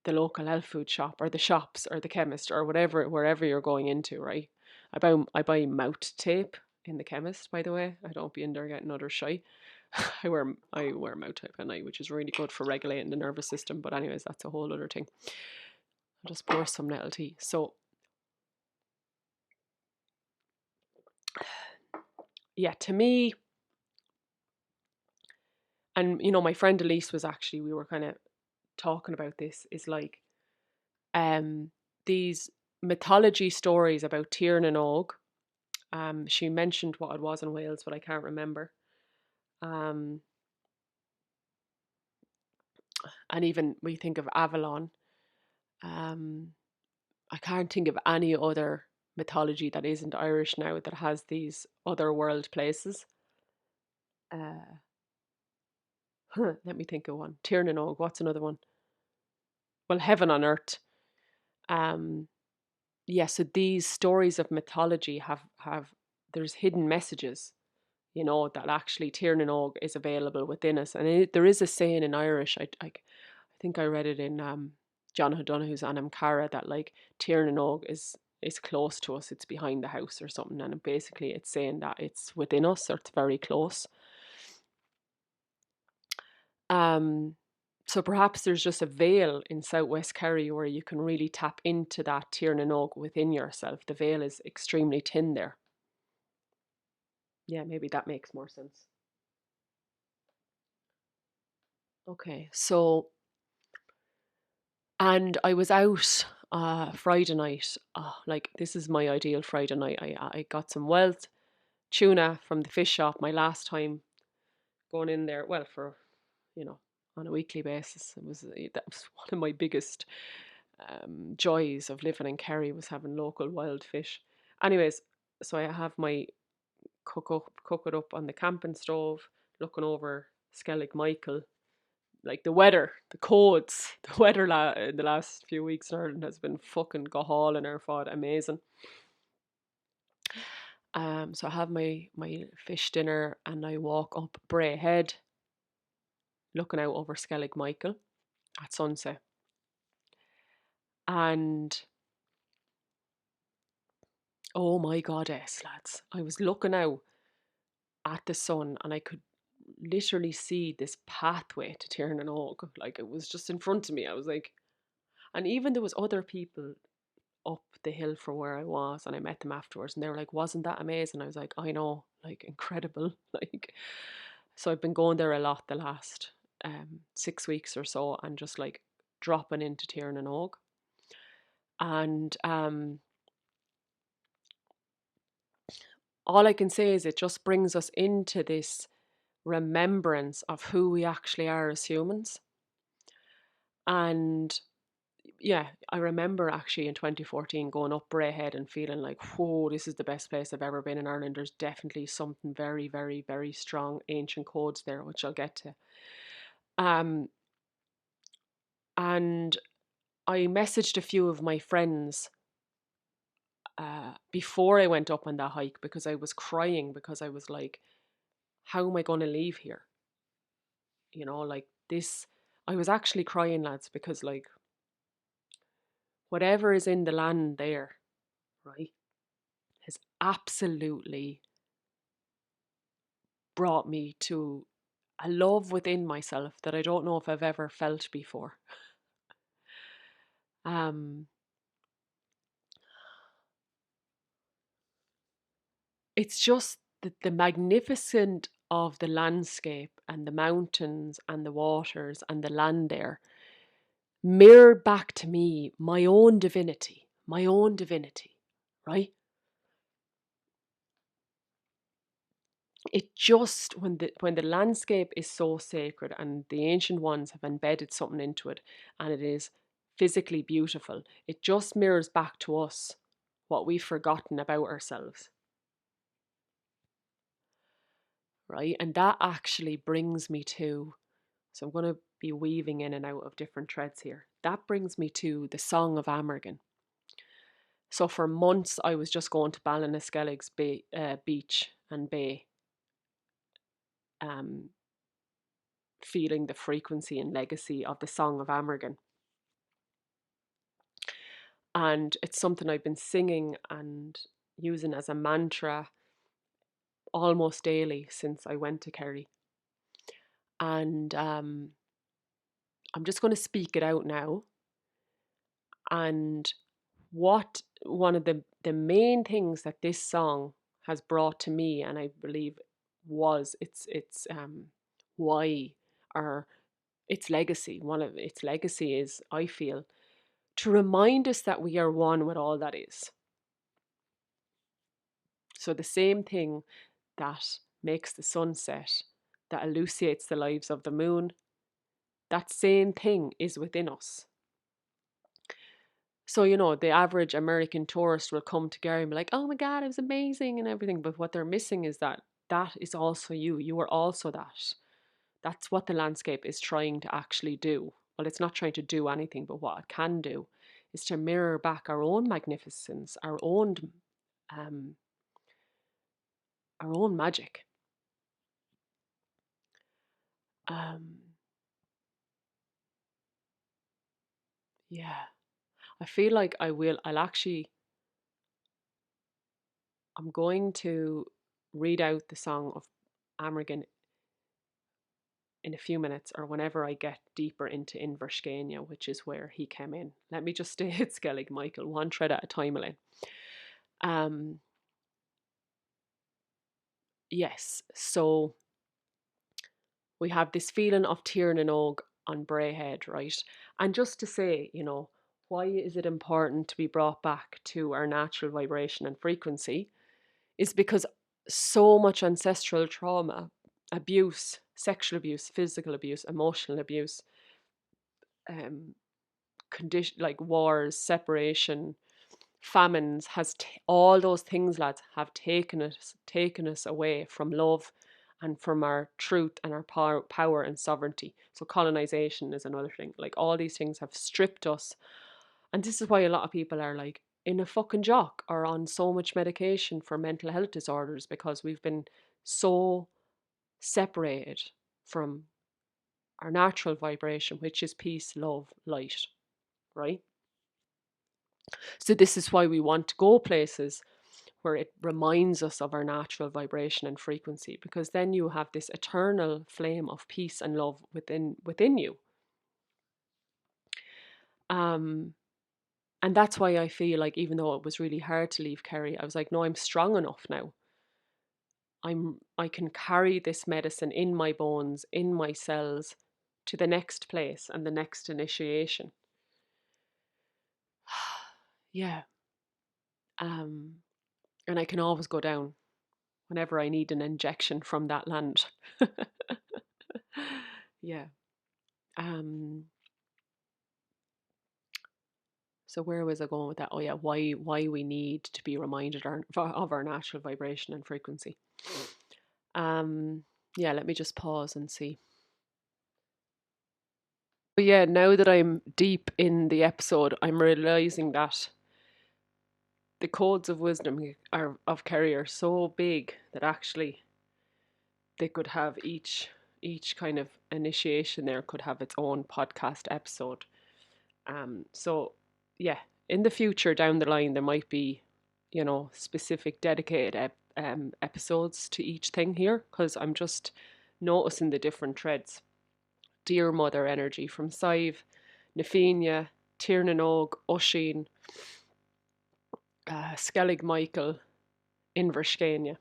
the local health food shop or the shops or the chemist or whatever, wherever you're going into, right? I buy mouth tape in the chemist, by the way. I don't be in there getting other shy. I wear mouth tape at night, which is really good for regulating the nervous system. But anyways, that's a whole other thing. I'll just pour some nettle tea. So yeah, to me, and my friend Elise was actually, we were kind of talking about this, is like um these mythology stories about Tír na Og. She mentioned what it was in Wales, but I can't remember. Um, and even we think of Avalon. Um, I can't think of any other mythology that isn't Irish now that has these other world places. Uh, let me think of one. Tír na Og. What's another one? Well, heaven on earth. Um, yeah. So these stories of mythology have there's hidden messages, that actually Tír na Og is available within us. And there is a saying in Irish. I think I read it in John O'Donoghue's Anam Cara that like Tír na Og is close to us. It's behind the house or something, and basically it's saying that it's within us or it's very close. Um, so perhaps there's just a veil in Southwest Kerry where you can really tap into that Tír na Og within yourself. The veil is extremely thin there. Yeah, maybe that makes more sense. Okay, so and I was out Friday night. Like this is my ideal Friday night. I got some Welt tuna from the fish shop. My last time going in there, well, for you know, on a weekly basis. That was one of my biggest joys of living in Kerry, was having local wild fish. Anyways, so I have my cook it up on the camping stove, looking over Skellig Michael. Like the weather, the codes, the weather in the last few weeks in Ireland has been fucking go hall in our fod amazing. So I have my fish dinner and I walk up Bray Head, looking out over Skellig Michael at sunset. And oh my goddess, lads, I was looking out at the sun and I could literally see this pathway to Tír na Og. Like it was just in front of me. I was like, and even there was other people up the hill from where I was, and I met them afterwards and they were like, wasn't that amazing? I was like, I know, like incredible. Like, so I've been going there a lot the last 6 weeks or so and just like dropping into Tír na Og. And all I can say is it just brings us into this remembrance of who we actually are as humans. And yeah, I remember actually in 2014 going up Brayhead and feeling like, whoa, this is the best place I've ever been in Ireland. There's definitely something very, very, very strong ancient codes there, which I'll get to. Um, and I messaged a few of my friends before I went up on that hike because I was crying because I was like, how am I going to leave here? Like this. I was actually crying, lads, because like whatever is in the land there, right, has absolutely brought me to a love within myself that I don't know if I've ever felt before. Um, it's just the magnificent of the landscape and the mountains and the waters and the land there mirrored back to me my own divinity, right? It just when the landscape is so sacred and the ancient ones have embedded something into it and it is physically beautiful, it just mirrors back to us what we've forgotten about ourselves, right? And that actually brings me to, so I'm going to be weaving in and out of different threads here. That brings me to the Song of Amergin. So for months I was just going to Ballinaskellig's beach and bay, um, feeling the frequency and legacy of the Song of Amergin. And it's something I've been singing and using as a mantra almost daily since I went to Kerry. And I'm just going to speak it out now. And what one of the main things that this song has brought to me, and I believe was its why, or its legacy. One of its legacy is, I feel, to remind us that we are one with all that is. So the same thing that makes the sun set, that elucidates the lives of the moon, that same thing is within us. So, the average American tourist will come to Gary and be like, oh my God, it was amazing and everything. But what they're missing is that that is also you. You are also that. That's what the landscape is trying to actually do. Well, it's not trying to do anything, but what it can do is to mirror back our own magnificence, um, our own magic. Um, yeah, I feel like I'm going to read out the song of Amergin in a few minutes, or whenever I get deeper into Inverskania, which is where he came in. Let me just stay at Skellig Michael, one thread at a time, Elaine. Yes, so we have this feeling of Tír na Og on Brayhead, right? And just to say, why is it important to be brought back to our natural vibration and frequency is because so much ancestral trauma, abuse, sexual abuse, physical abuse, emotional abuse, condition like wars, separation, famines all those things, lads, have taken us away from love and from our truth and our power and sovereignty. So colonization is another thing. Like, all these things have stripped us, and this is why a lot of people are like in a fucking jock or on so much medication for mental health disorders, because we've been so separated from our natural vibration, which is peace, love, light, right? So this is why we want to go places where it reminds us of our natural vibration and frequency, because then you have this eternal flame of peace and love within you. And that's why I feel like, even though it was really hard to leave Kerry, I was like, no, I'm strong enough now. I can carry this medicine in my bones, in my cells, to the next place and the next initiation. Yeah. And I can always go down whenever I need an injection from that land. Yeah. So where was I going with that? Oh yeah, why we need to be reminded of our natural vibration and frequency. Yeah, let me just pause and see. But yeah, now that I'm deep in the episode, I'm realizing that the codes of wisdom of Kerry are so big that actually they could have each kind of initiation there could have its own podcast episode. So yeah, in the future down the line there might be, specific dedicated episodes to each thing here, because I'm just noticing the different threads. Dear Mother energy from Sive, Nafina, Tír na Og, Oisín, Skellig Michael, Inverskania.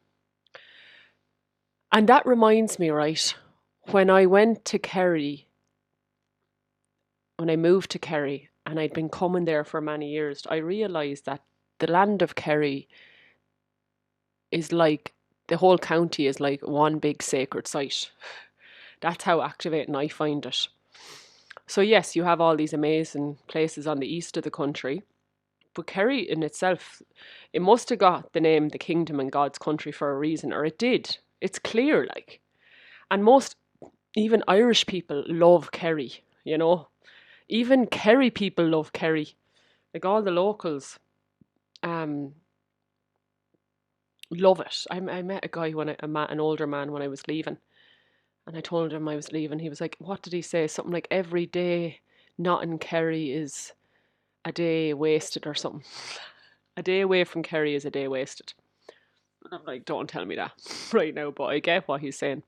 And that reminds me, right, when I moved to Kerry, and I'd been coming there for many years, I realised that the land of Kerry is like, the whole county is like one big sacred site. That's how activating I find it. So yes, you have all these amazing places on the east of the country, but Kerry in itself, it must have got the name the kingdom and God's country for a reason, or it did. It's clear, like. And most, even Irish people love Kerry, Even Kerry people love Kerry. Like, all the locals love it. I met a guy an older man when I was leaving, and I told him I was leaving. He was like, what did he say? Something like, every day not in Kerry is a day wasted or something. A day away from Kerry is a day wasted. And I'm like, don't tell me that right now, but I get what he's saying.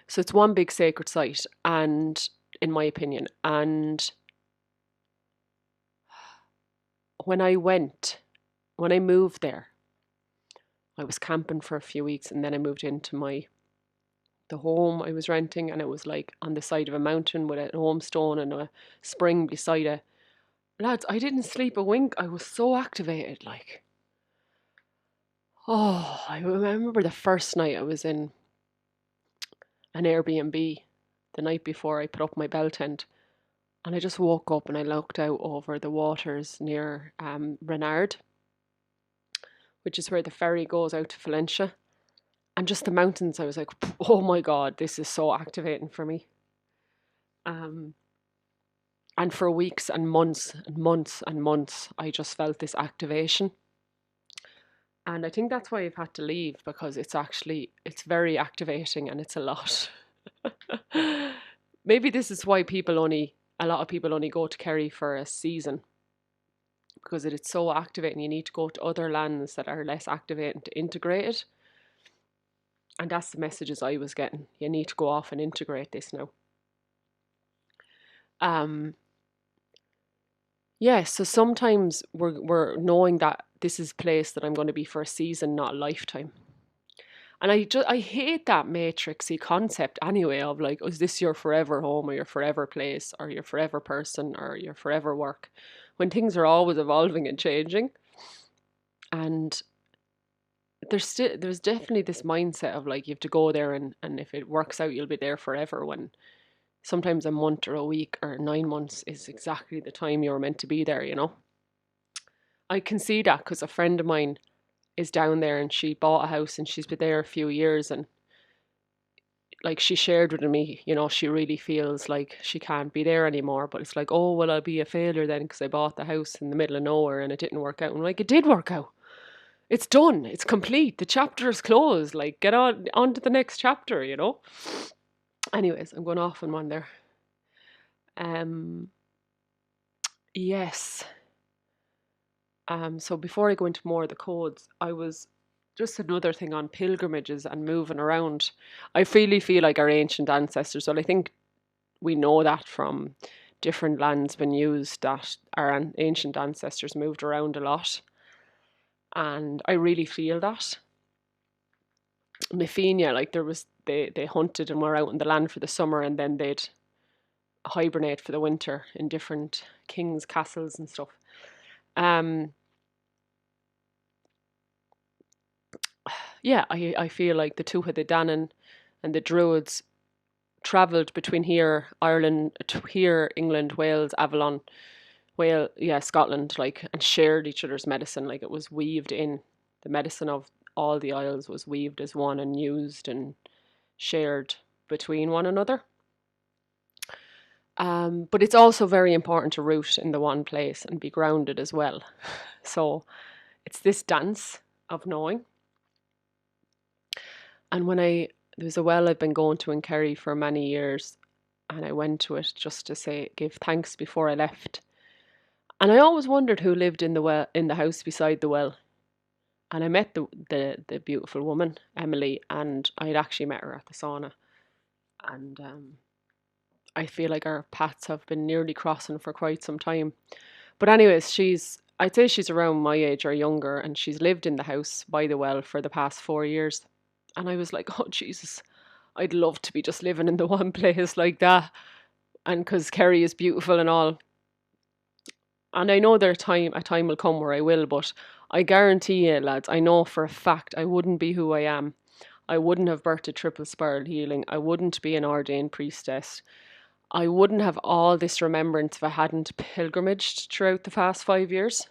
So it's one big sacred site, and in my opinion, and when I moved there, I was camping for a few weeks, and then I moved into the home I was renting, and it was like on the side of a mountain with a homestone and a spring beside it. Lads, I didn't sleep a wink. I was so activated, like. Oh, I remember the first night I was in an Airbnb the night before I put up my bell tent, and I just woke up and I looked out over the waters near Renard, which is where the ferry goes out to Valencia, and just the mountains. I was like, oh my God, this is so activating for me. Um, and for weeks and months and months and months, I just felt this activation. And I think that's why I've had to leave, because it's very activating and it's a lot. Maybe this is why a lot of people only go to Kerry for a season, because it's so activating. You need to go to other lands that are less activating to integrate it. And that's the messages I was getting. You need to go off and integrate this now. Yeah, so sometimes we're knowing that this is a place that I'm going to be for a season, not a lifetime. And I hate that matrixy concept anyway of like, is this your forever home or your forever place or your forever person or your forever work, when things are always evolving and changing. And there's definitely this mindset of like you have to go there, and if it works out you'll be there forever, when sometimes a month or a week or 9 months is exactly the time you're meant to be there, you know. I can see that because a friend of mine is down there and she bought a house and she's been there a few years, and like she shared with me, you know, she really feels like she can't be there anymore, but it's like, oh well, I'll be a failure then because I bought the house in the middle of nowhere and it didn't work out. And like, it did work out. It's done. It's complete. The chapter is closed. Like, get on to the next chapter, you know. Anyways, I'm going off on one there. Yes. So before I go into more of the codes, I was just another thing on pilgrimages and moving around. I really feel like our ancient ancestors, well, I think we know that from different lands been used, that our ancient ancestors moved around a lot. And I really feel that. Mefenia, like they hunted and were out in the land for the summer, and then they'd hibernate for the winter in different kings' castles and stuff. Yeah, I feel like the Tuatha De Danann and the Druids travelled between here, Ireland, here, England, Wales, Avalon, Scotland, like, and shared each other's medicine. Like, it was weaved in. The medicine of all the isles was weaved as one and used and shared between one another. But it's also very important to root in the one place and be grounded as well. So it's this dance of knowing. And there's a well I've been going to in Kerry for many years, and I went to it just to give thanks before I left. And I always wondered who lived in the house beside the well. And I met the beautiful woman, Emily, and I'd actually met her at the sauna. And I feel like our paths have been nearly crossing for quite some time. But anyways, I'd say she's around my age or younger, and she's lived in the house by the well for the past 4 years. And I was like, oh Jesus, I'd love to be just living in the one place like that. And because Kerry is beautiful and all. And I know a time will come where I will, but I guarantee you, lads, I know for a fact I wouldn't be who I am. I wouldn't have birthed a triple spiral healing. I wouldn't be an ordained priestess. I wouldn't have all this remembrance if I hadn't pilgrimaged throughout the past 5 years.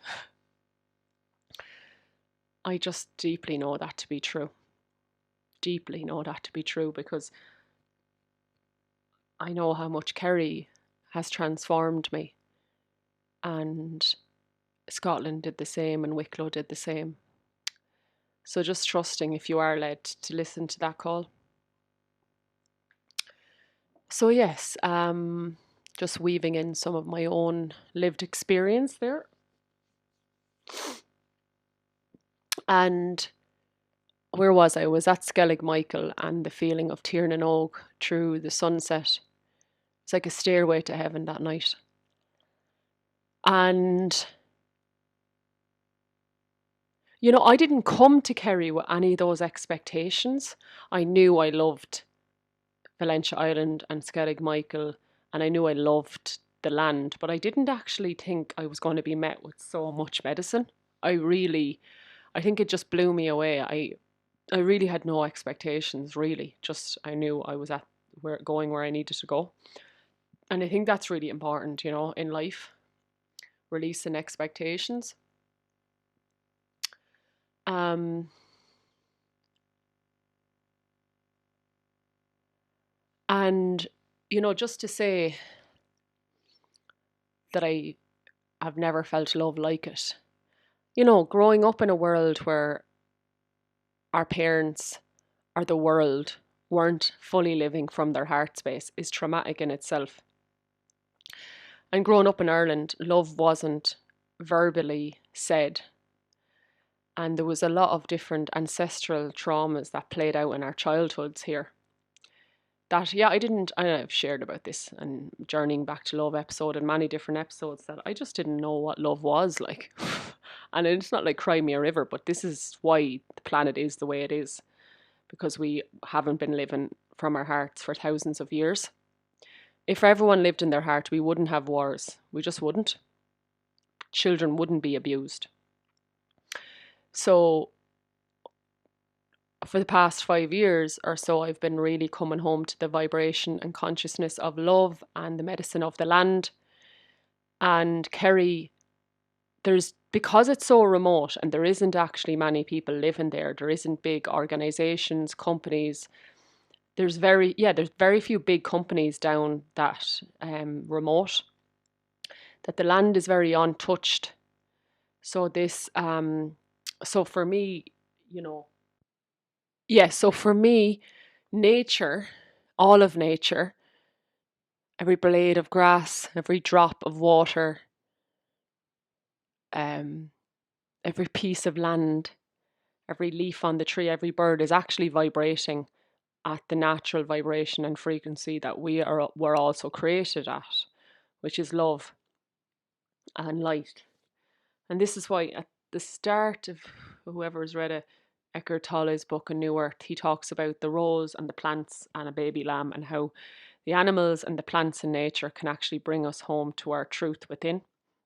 I just deeply know that to be true. Deeply know that to be true, because I know how much Kerry has transformed me. And Scotland did the same, and Wicklow did the same. So just trusting, if you are led to listen to that call. So yes, just weaving in some of my own lived experience there. And where was I? I was at Skellig Michael, and the feeling of Tiernan Og through the sunset. It's like a stairway to heaven that night. And, you know, I didn't come to Kerry with any of those expectations. I knew I loved Valentia Island and Skellig Michael, and I knew I loved the land, but I didn't actually think I was going to be met with so much medicine. I think it just blew me away. I really had no expectations, really. Just I knew I was going where I needed to go. And I think that's really important, you know, in life, releasing expectations. Um, and, you know, just to say that I have never felt love like it. You know, growing up in a world where our parents or the world weren't fully living from their heart space is traumatic in itself. And growing up in Ireland, love wasn't verbally said. And there was a lot of different ancestral traumas that played out in our childhoods here. That, yeah, I've shared about this and journeying back to love episode and many different episodes that I just didn't know what love was like. And it's not like cry me a river, but this is why the planet is the way it is, because we haven't been living from our hearts for thousands of years. If everyone lived in their heart, we wouldn't have wars. We just wouldn't. Children wouldn't be abused. So for the past 5 years or so, I've been really coming home to the vibration and consciousness of love and the medicine of the land. And Kerry, because it's so remote and there isn't actually many people living there, there isn't big organizations, companies. There's very few big companies down that remote, that the land is very untouched. So so for me, you know, so for me, nature, all of nature, every blade of grass, every drop of water, every piece of land, every leaf on the tree, every bird is actually vibrating at the natural vibration and frequency that we're also created at, which is love and light. And this is why at the start of whoever has read Eckhart Tolle's book, A New Earth, he talks about the rose and the plants and a baby lamb, and how the animals and the plants in nature can actually bring us home to our truth within,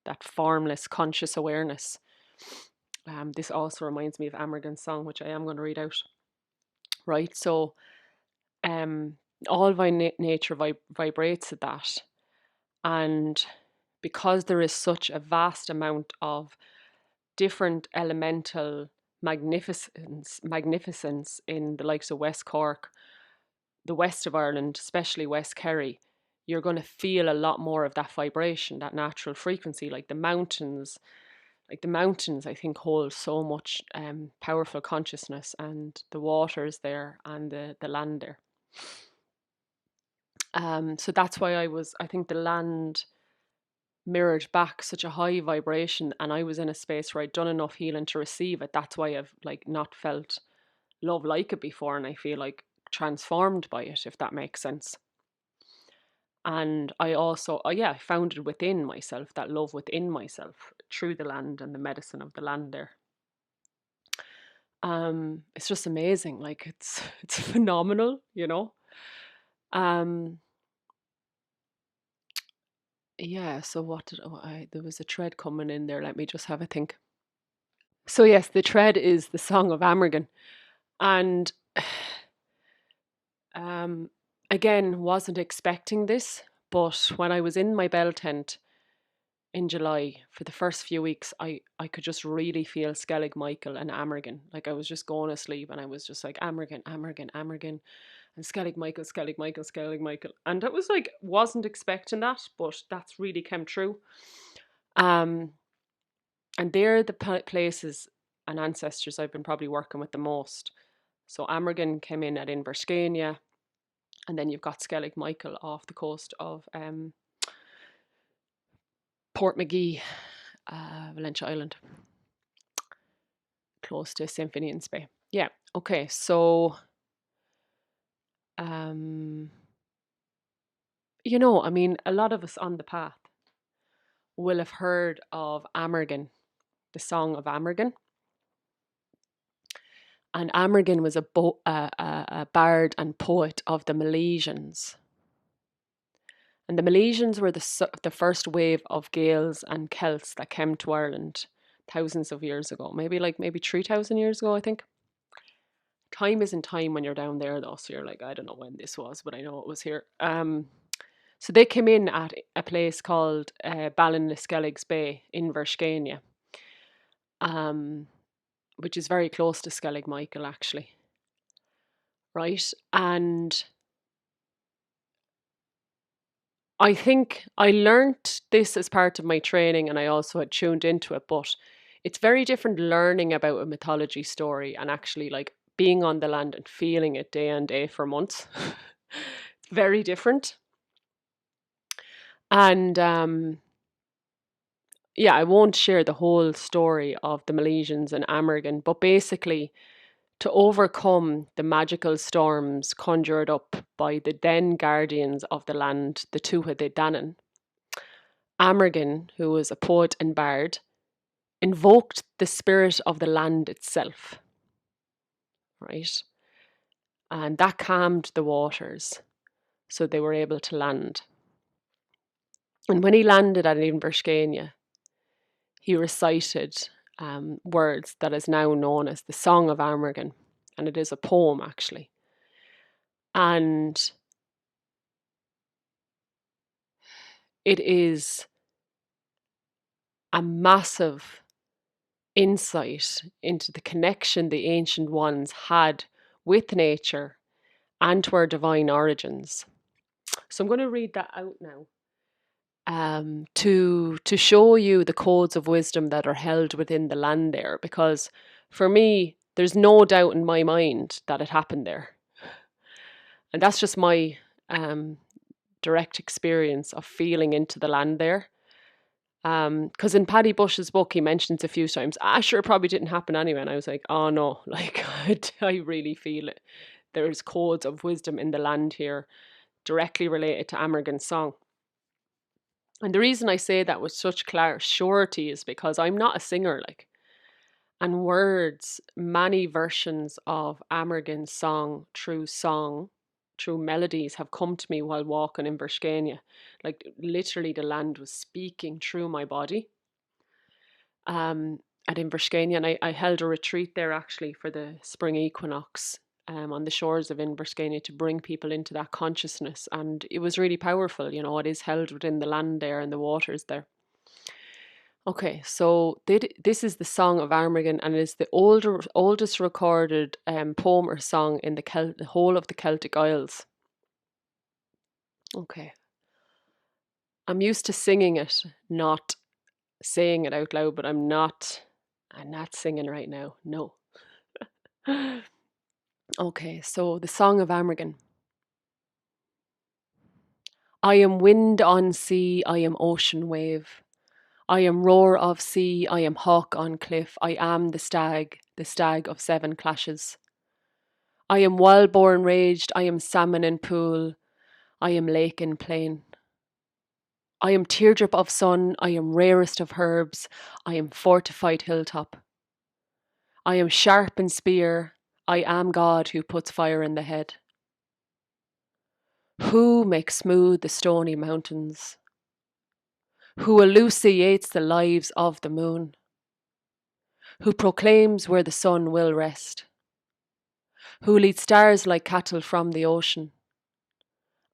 that formless conscious awareness. This also reminds me of Amergen's song, which I am going to read out. Right, so um, all nature vibrates at that, and because there is such a vast amount of different elemental magnificence in the likes of West Cork, the west of Ireland, especially West Kerry, you're going to feel a lot more of that vibration, that natural frequency, like the mountains. Like the mountains, I think, hold so much powerful consciousness, and the waters there and the land there. So that's why I think the land mirrored back such a high vibration, and I was in a space where I'd done enough healing to receive it. That's why I've like not felt love like it before, and I feel like transformed by it, if that makes sense. And I also, I found it within myself, that love within myself through the land and the medicine of the land there. It's just amazing. Like it's phenomenal, you know. Um, yeah. So there was a thread coming in there. Let me just have a think. So yes, the thread is the song of Amergen, and um, again, wasn't expecting this, but when I was in my bell tent in July for the first few weeks, I could just really feel Skellig Michael and Amergen. Like I was just going to sleep and I was just like Amergen, Amergen, Amergen, and Skellig Michael, Skellig Michael, Skellig Michael. And it was like, wasn't expecting that, but that's really came true. And they're the places and ancestors I've been probably working with the most. So Amergen came in at Inverscania, and then you've got Skellig Michael off the coast of Portmagee, Valentia Island, close to St. Finian's Bay. Yeah. Okay. So, um, I mean, a lot of us on the path will have heard of Amergin, the Song of Amergin. And Amergin was a bard and poet of the Milesians. And the Milesians were the first wave of Gaels and Celts that came to Ireland thousands of years ago, maybe 3,000 years ago, I think. Time isn't time when you're down there, though, so you're like, I don't know when this was, but I know it was here. So they came in at a place called Ballinaskellig's Bay in Verschania, which is very close to Skellig Michael, actually. Right? And I think I learnt this as part of my training, and I also had tuned into it, but it's very different learning about a mythology story and actually like being on the land and feeling it day on day for months. Very different. And yeah, I won't share the whole story of the Milesians and Amergin, but basically to overcome the magical storms conjured up by the then guardians of the land, the Tuatha De Danann, Amergin, who was a poet and bard, invoked the spirit of the land itself, right? And that calmed the waters, so they were able to land. And when he landed at Inverskania, he recited words that is now known as the Song of Amergin, and it is a poem actually. And it is a massive insight into the connection the ancient ones had with nature and to our divine origins. So I'm going to read that out now. To show you the codes of wisdom that are held within the land there, because for me, there's no doubt in my mind that it happened there. And that's just my direct experience of feeling into the land there. Because in Paddy Bush's book, he mentions a few times, sure, it probably didn't happen anyway. And I was like, oh no, like I really feel it. There's codes of wisdom in the land here directly related to Amergin's song. And the reason I say that with such surety is because I'm not a singer, like, and words, many versions of Amergin's song, through melodies, have come to me while walking in Verschania. Like literally, the land was speaking through my body. At Inverskania, and I held a retreat there actually for the spring equinox on the shores of Inverskania to bring people into that consciousness, and it was really powerful. It is held within the land there and the waters there. Okay, so this is the Song of Amergin, and it is the oldest recorded poem or song in the whole of the Celtic Isles. Okay, I'm used to singing it, not saying it out loud, but I'm not singing right now. No. Okay, so the Song of Amergin. I am wind on sea, I am ocean wave. I am roar of sea, I am hawk on cliff. I am the stag of seven clashes. I am wild-born raged, I am salmon in pool. I am lake in plain. I am teardrop of sun, I am rarest of herbs. I am fortified hilltop. I am sharpened spear, I am God who puts fire in the head. Who makes smooth the stony mountains? Who elucidates the lives of the moon? Who proclaims where the sun will rest? Who leads stars like cattle from the ocean?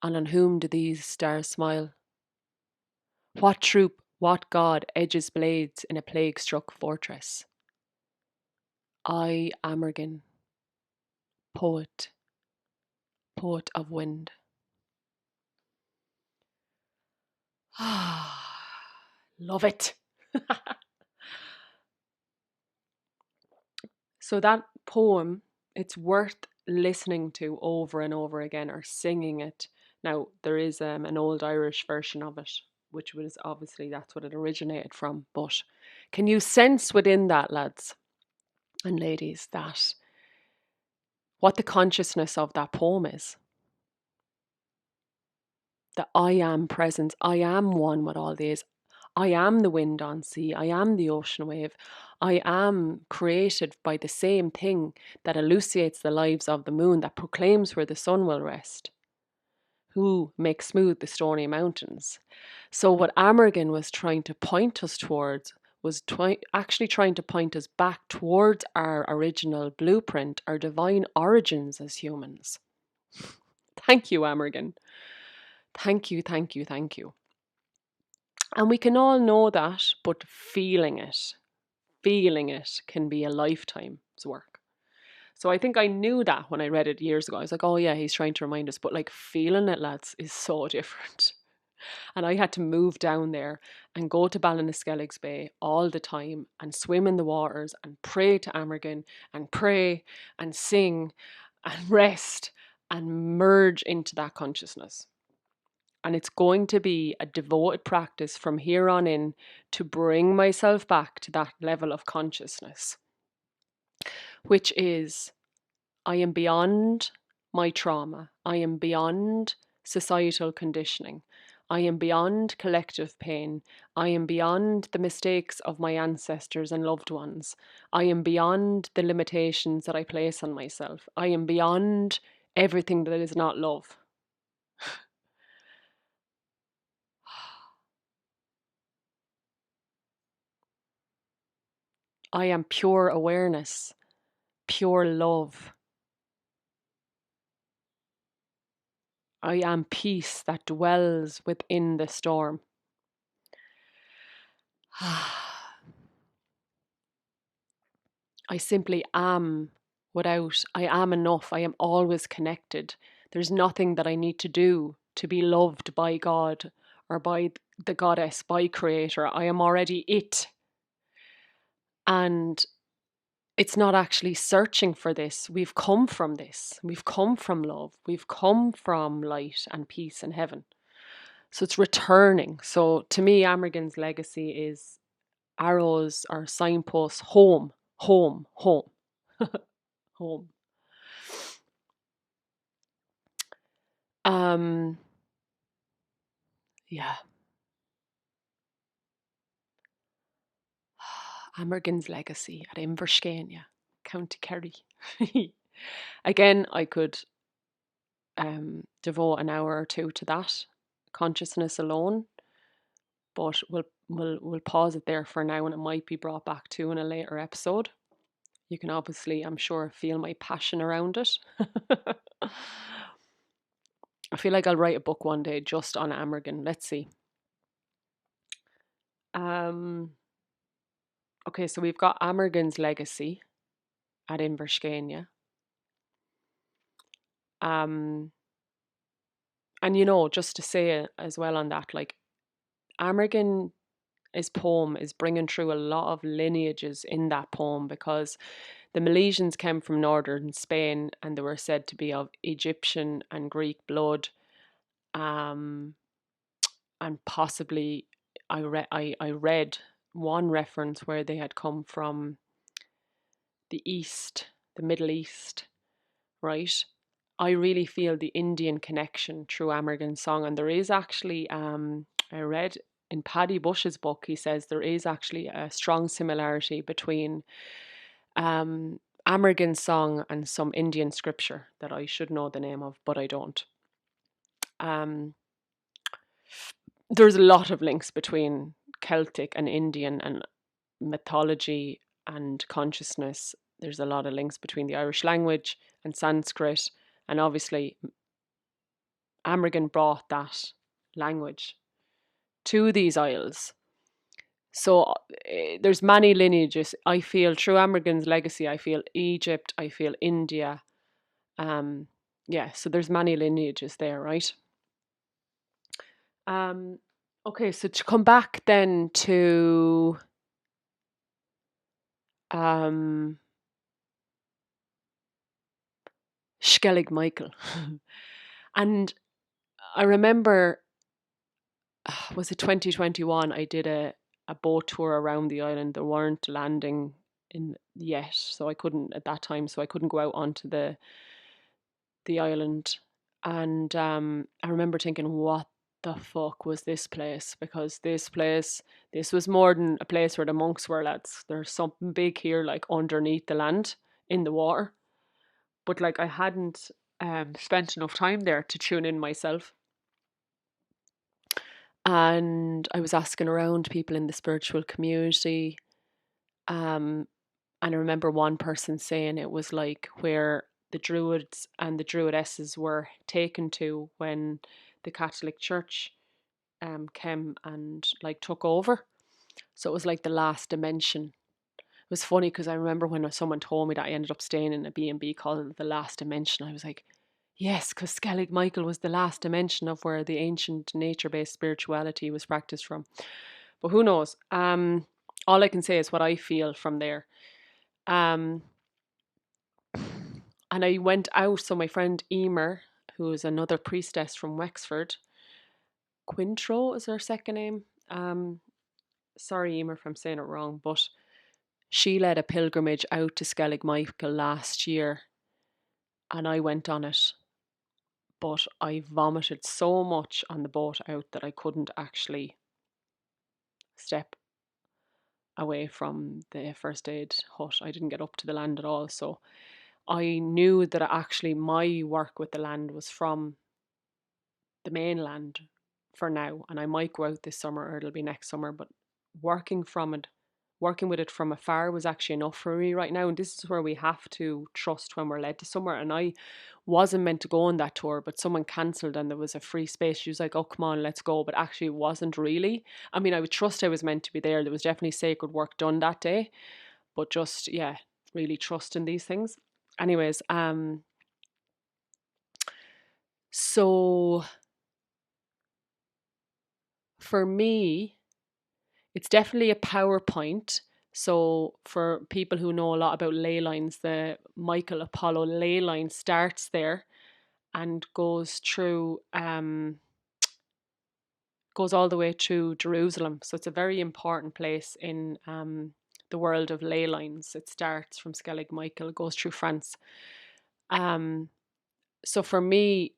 And on whom do these stars smile? What troop, what god edges blades in a plague-struck fortress? I, Amergin, poet of wind. Ah, love it. So that poem, it's worth listening to over and over again or singing it. Now, there is an old Irish version of it, which was obviously that's what it originated from. But can you sense within that, lads and ladies, that what the consciousness of that poem is? The I am presence, I am one with all these. I am the wind on sea, I am the ocean wave, I am created by the same thing that elucidates the lives of the moon, that proclaims where the sun will rest, who makes smooth the stony mountains. So what Amergin was trying to point us towards was actually trying to point us back towards our original blueprint, our divine origins as humans. Thank you, Amergin. Thank you, thank you, thank you. And we can all know that, but feeling it can be a lifetime's work. So I think I knew that when I read it years ago. I was like, oh yeah, he's trying to remind us. But like feeling it, lads, is so different. And I had to move down there and go to Ballinaskelligs Bay all the time and swim in the waters and pray to Amergin and pray and sing and rest and merge into that consciousness. And it's going to be a devoted practice from here on in to bring myself back to that level of consciousness, which is I am beyond my trauma. I am beyond societal conditioning. I am beyond collective pain. I am beyond the mistakes of my ancestors and loved ones. I am beyond the limitations that I place on myself. I am beyond everything that is not love. I am pure awareness, pure love. I am peace that dwells within the storm. I simply am I am enough. I am always connected. There's nothing that I need to do to be loved by God or by the goddess, by creator. I am already it. And it's not actually searching for this. We've come from this. We've come from love. We've come from light and peace and heaven. So it's returning. So to me, Amergin's legacy is arrows or signposts, home, home, home, home. Um, yeah. Amergin's legacy at Inverskenia, County Kerry. Again, I could devote an hour or two to that consciousness alone, but we'll pause it there for now, and it might be brought back to in a later episode. You can obviously, I'm sure, feel my passion around it. I feel like I'll write a book one day just on Amergin. Let's see. Okay, so we've got Amergin's legacy at Inverskenia. And just to say as well on that, like Amergin, his poem is bringing through a lot of lineages in that poem, because the Milesians came from northern Spain and they were said to be of Egyptian and Greek blood. And possibly I read one reference where they had come from the East, the Middle East, right? I really feel the Indian connection through Amergin's song. And there is actually, I read in Paddy Bush's book, he says there is actually a strong similarity between Amergin's song and some Indian scripture that I should know the name of, but I don't. There's a lot of links between Celtic and Indian and mythology and consciousness. There's a lot of links between the Irish language and Sanskrit, and obviously Amergin brought that language to these isles. So there's many lineages. I feel through Amergin's legacy, I feel Egypt, I feel India. So there's many lineages there, right? Okay, so to come back then to Skellig Michael. And I remember was it 2021? I did a boat tour around the island. There weren't landing in yet, so I couldn't at that time. So I couldn't go out onto the island. And I remember thinking, what the fuck was this place? Because this was more than a place where the monks were, lads. There's something big here, like underneath the land, in the water. But like I hadn't spent enough time there to tune in myself. And I was asking around people in the spiritual community. Um, and I remember one person saying it was like where the Druids and the Druidesses were taken to when the Catholic Church came and like took over. So it was like the last dimension. It was funny because I remember when someone told me that I ended up staying in a B&B called the Last Dimension. I was like, yes, because Skellig Michael was the last dimension of where the ancient nature-based spirituality was practiced from. But who knows? All I can say is what I feel from there. Um, and I went out. So my friend Emer, who is another priestess from Wexford, Quintro is her second name. Sorry, Emer, if I'm saying it wrong, but she led a pilgrimage out to Skellig Michael last year, and I went on it. But I vomited so much on the boat out that I couldn't actually step away from the first aid hut. I didn't get up to the land at all. So I knew that actually my work with the land was from the mainland for now. And I might go out this summer or it'll be next summer. But working from it, working with it from afar was actually enough for me right now. And this is where we have to trust when we're led to somewhere. And I wasn't meant to go on that tour, but someone cancelled and there was a free space. She was like, oh, come on, let's go. But actually, it wasn't really. I mean, I would trust I was meant to be there. There was definitely sacred work done that day. But just, yeah, really trust in these things. Anyways, so for me, it's definitely a PowerPoint. So for people who know a lot about ley lines, the Michael Apollo ley line starts there and goes through goes all the way through Jerusalem. So it's a very important place in the world of ley lines. It starts from Skellig Michael, goes through France. Um, so for me,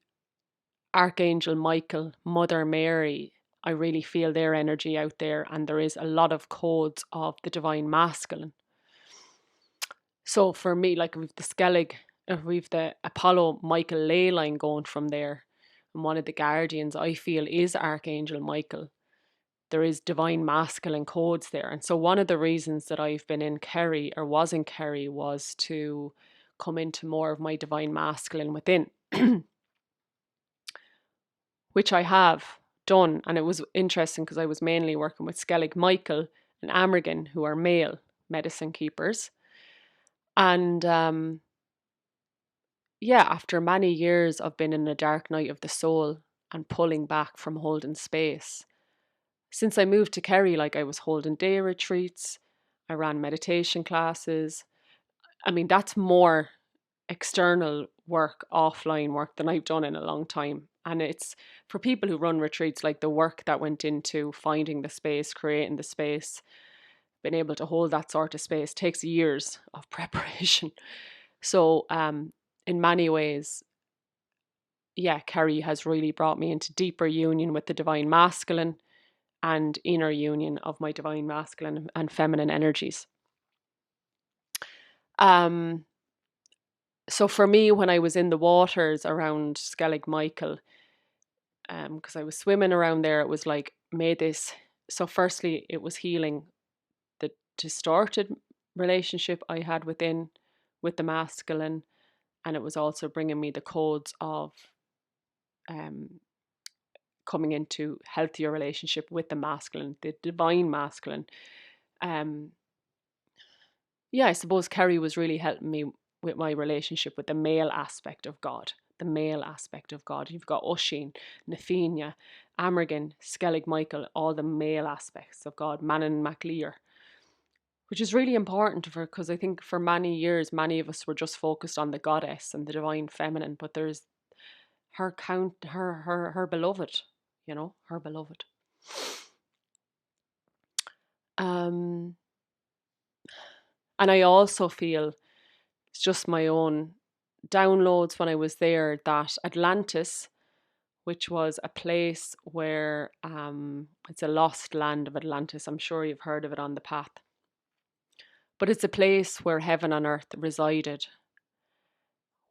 Archangel Michael, Mother Mary, I really feel their energy out there, and there is a lot of codes of the divine masculine. So for me, like we've the Skellig, we've the Apollo Michael ley line going from there, and one of the guardians I feel is Archangel Michael. There is divine masculine codes there, and so one of the reasons that I've been in Kerry or was in Kerry was to come into more of my divine masculine within. Which I have done. And it was interesting because I was mainly working with Skellig Michael and Amergin, who are male medicine keepers. And yeah, after many years of being in a dark night of the soul and pulling back from holding space, since I moved to Kerry, like I was holding day retreats, I ran meditation classes. I mean, that's more external work, offline work than I've done in a long time. And it's for people who run retreats, like the work that went into finding the space, creating the space, being able to hold that sort of space takes years of preparation. So, in many ways, yeah, Kerry has really brought me into deeper union with the divine masculine and inner union of my divine masculine and feminine energies. Um, so for me, when I was in the waters around Skellig Michael, because I was swimming around there, it was like, may this. So, firstly, it was healing the distorted relationship I had with the masculine, and it was also bringing me the codes of um, coming into healthier relationship with the masculine, the divine masculine. Um, yeah, I suppose Kerry was really helping me with my relationship with the male aspect of God. The male aspect of God. You've got Oisin, Nathenia, Amergin, Skellig Michael, all the male aspects of God, Manon MacLear, which is really important for because I think for many years, many of us were just focused on the goddess and the divine feminine, but there's her beloved, her beloved. Um, and I also feel, it's just my own downloads when I was there, that Atlantis, which was a place where it's a lost land of Atlantis. I'm sure you've heard of it on the path. But it's a place where heaven on earth resided,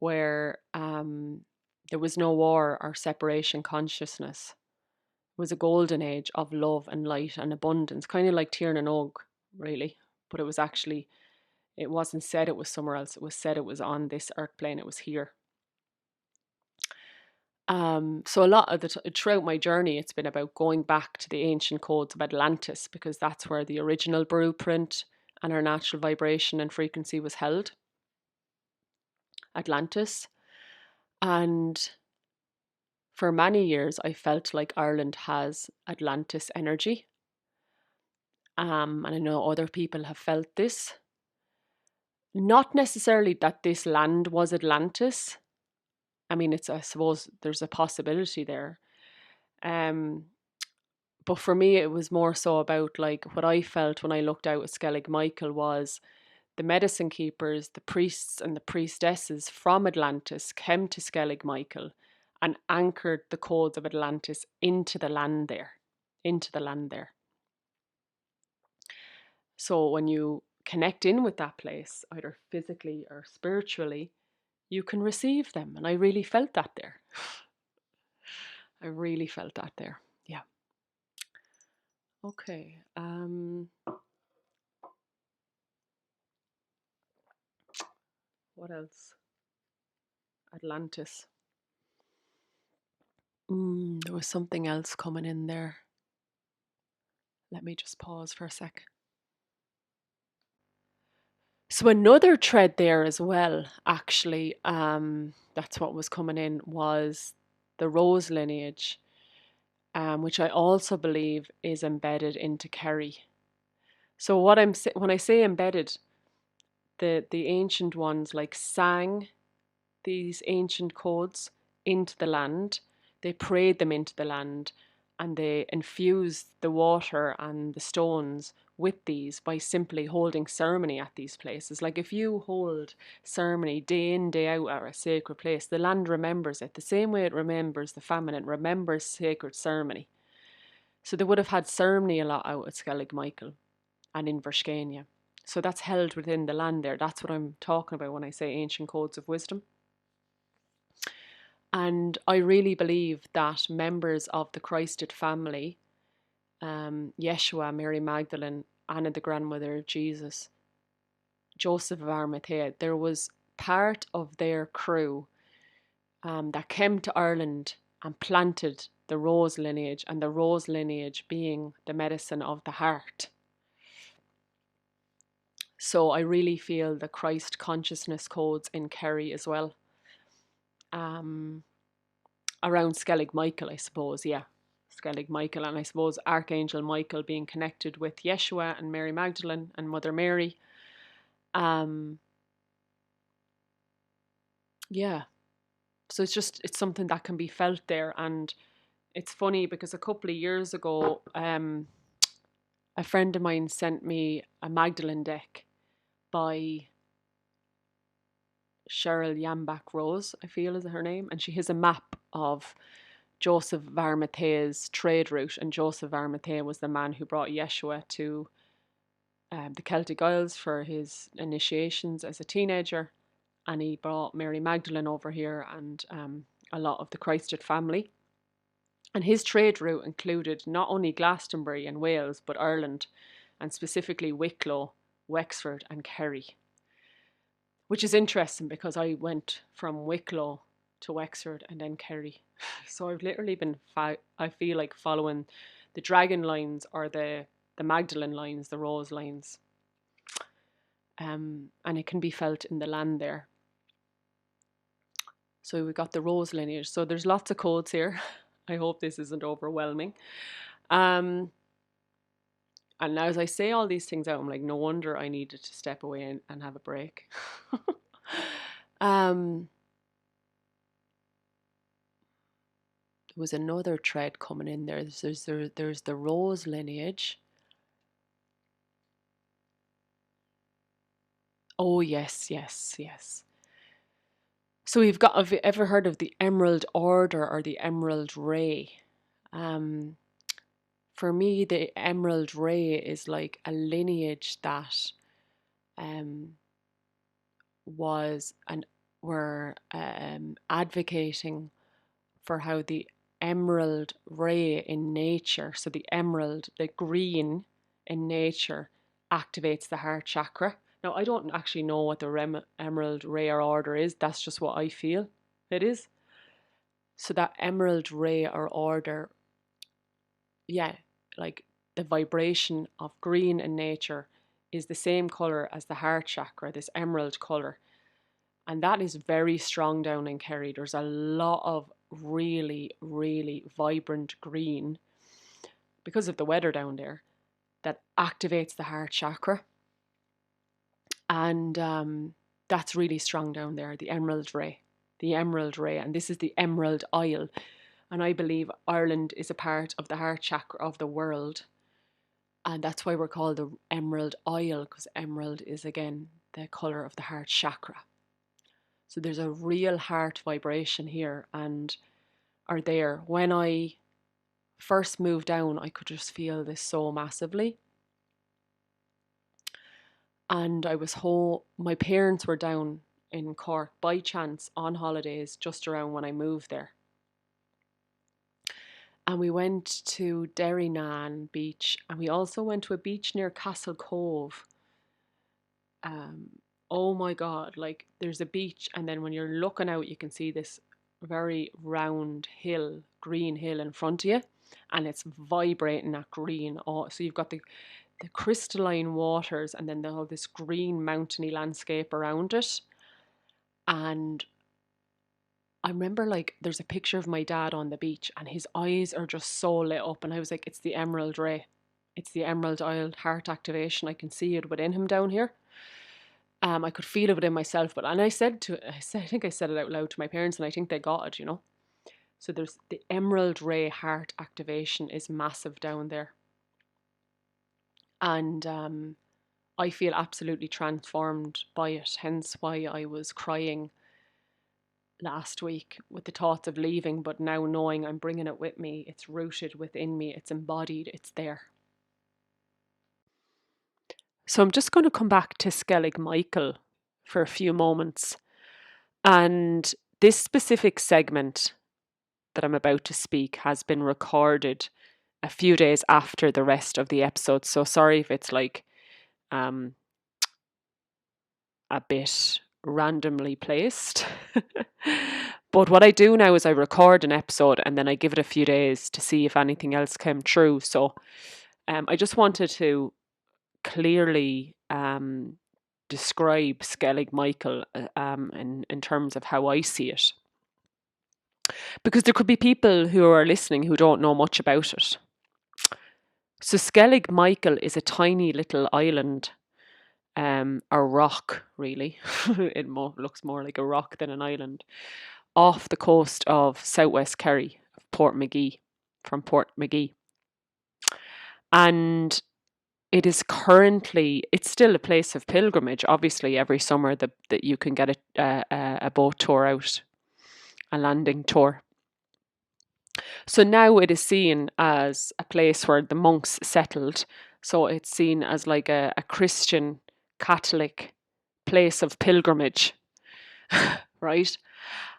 where there was no war or separation consciousness. It was a golden age of love and light and abundance, kind of like Tír na Og, really. But it was actually, it wasn't said it was somewhere else. It was said it was on this earth plane. It was here. So a lot of throughout my journey, it's been about going back to the ancient codes of Atlantis, because that's where the original blueprint and our natural vibration and frequency was held. Atlantis. And for many years, I felt like Ireland has Atlantis energy. And I know other people have felt this. Not necessarily that this land was Atlantis. I mean, I suppose there's a possibility there. Um, but for me, it was more so about like what I felt when I looked out at Skellig Michael was the medicine keepers, the priests and the priestesses from Atlantis came to Skellig Michael and anchored the codes of Atlantis into the land there. Into the land there. So when you connect in with that place, either physically or spiritually, you can receive them. And I really felt that there. I really felt that there. Yeah. Okay. What else? Atlantis. There was something else coming in there. Let me just pause for a sec. So another thread there as well, actually, that's what was coming in, was the Rose lineage, which I also believe is embedded into Kerry. So when I say embedded, the ancient ones like sang these ancient codes into the land. They prayed them into the land, and they infused the water and the stones with these by simply holding ceremony at these places. Like if you hold ceremony day in, day out at a sacred place, the land remembers it. The same way it remembers the famine, it remembers sacred ceremony. So they would have had ceremony a lot out at Skellig Michael and in Verschania. So that's held within the land there. That's what I'm talking about when I say ancient codes of wisdom. And I really believe that members of the Christed family, Yeshua, Mary Magdalene, Anna the grandmother of Jesus, Joseph of Arimathea, there was part of their crew that came to Ireland and planted the Rose lineage, and the Rose lineage being the medicine of the heart. So I really feel the Christ consciousness codes in Kerry as well. Around Skellig Michael, I suppose, yeah. Skellig Michael, and I suppose Archangel Michael being connected with Yeshua and Mary Magdalene and Mother Mary. Yeah. So it's something that can be felt there. And it's funny because a couple of years ago, a friend of mine sent me a Magdalene deck by Cheryl Yambach Rose, I feel is her name, and she has a map of Joseph of Arimathea's trade route, and Joseph of Arimathea was the man who brought Yeshua to the Celtic Isles for his initiations as a teenager, and he brought Mary Magdalene over here and a lot of the Christed family. And his trade route included not only Glastonbury and Wales, but Ireland, and specifically Wicklow, Wexford, and Kerry. Which is interesting because I went from Wicklow to Wexford and then Kerry. So I've literally been, I feel like following the dragon lines or the Magdalene lines, the Rose lines. And it can be felt in the land there. So we've got the Rose lineage. So there's lots of codes here. I hope this isn't overwhelming. And as I say all these things out, I'm like, no wonder I needed to step away and have a break. There was another thread coming in there. There's the Rose lineage. Oh, yes, yes, yes. So have you ever heard of the Emerald Order or the Emerald Ray? Um, for me, the Emerald Ray is like a lineage that um, was and were advocating for how the emerald ray in nature, so the emerald, the green in nature, activates the heart chakra. Now, I don't actually know what the emerald ray or order is, that's just what I feel it is. So, that emerald ray or order, yeah, like the vibration of green in nature is the same color as the heart chakra, this emerald color. And that is very strong down in Kerry. There's a lot of really, really vibrant green because of the weather down there that activates the heart chakra. And that's really strong down there, the emerald ray. The emerald ray. And this is the Emerald Isle. And I believe Ireland is a part of the heart chakra of the world. And that's why we're called the Emerald Isle, because emerald is, again, the colour of the heart chakra. So there's a real heart vibration here and are there. When I first moved down, I could just feel this so massively. And my parents were down in Cork by chance on holidays just around when I moved there. And we went to Derrynan Beach, and we also went to a beach near Castle Cove. Oh my God, like there's a beach, and then when you're looking out, you can see this very round hill, green hill in front of you, and it's vibrating that green. Oh, so you've got the crystalline waters, and then all this green mountainy landscape around it. And I remember, like, there's a picture of my dad on the beach, and his eyes are just so lit up, and I was like, it's the Emerald Ray. It's the Emerald Isle heart activation. I can see it within him down here. I could feel it within myself, but I think I said it out loud to my parents, and I think they got it, you know. So there's the Emerald Ray heart activation is massive down there, and I feel absolutely transformed by it. Hence why I was crying last week with the thoughts of leaving, but now knowing I'm bringing it with me, it's rooted within me, it's embodied, it's there. So I'm just going to come back to Skellig Michael for a few moments. And this specific segment that I'm about to speak has been recorded a few days after the rest of the episode. So sorry if it's like a bit randomly placed. But what I do now is I record an episode and then I give it a few days to see if anything else came true. So I just wanted to clearly describe Skellig Michael in terms of how I see it. Because there could be people who are listening who don't know much about it. So Skellig Michael is a tiny little island, a rock really. It looks more like a rock than an island, off the coast of southwest Kerry, from Portmagee. And it's still a place of pilgrimage. Obviously, every summer that you can get a boat tour out, a landing tour. So now it is seen as a place where the monks settled. So it's seen as like a Christian Catholic place of pilgrimage, right?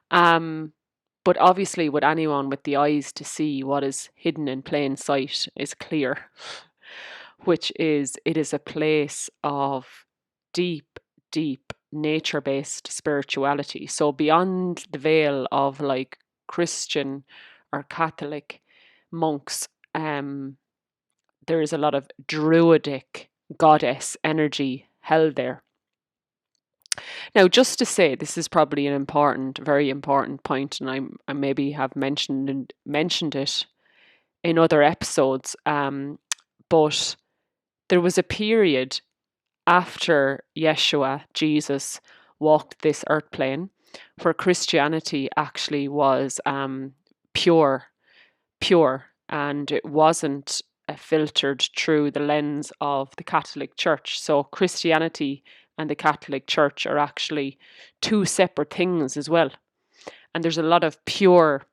But obviously, with anyone with the eyes to see what is hidden in plain sight is clear, which is it is a place of deep, deep nature-based spirituality. So beyond the veil of like Christian or Catholic monks, there is a lot of druidic goddess energy held there. Now, just to say, this is probably an important, very important point, and I maybe have mentioned it in other episodes, but there was a period after Yeshua, Jesus, walked this earth plane, where Christianity actually was pure, and it wasn't filtered through the lens of the Catholic Church. So Christianity and the Catholic Church are actually two separate things as well. And there's a lot of pure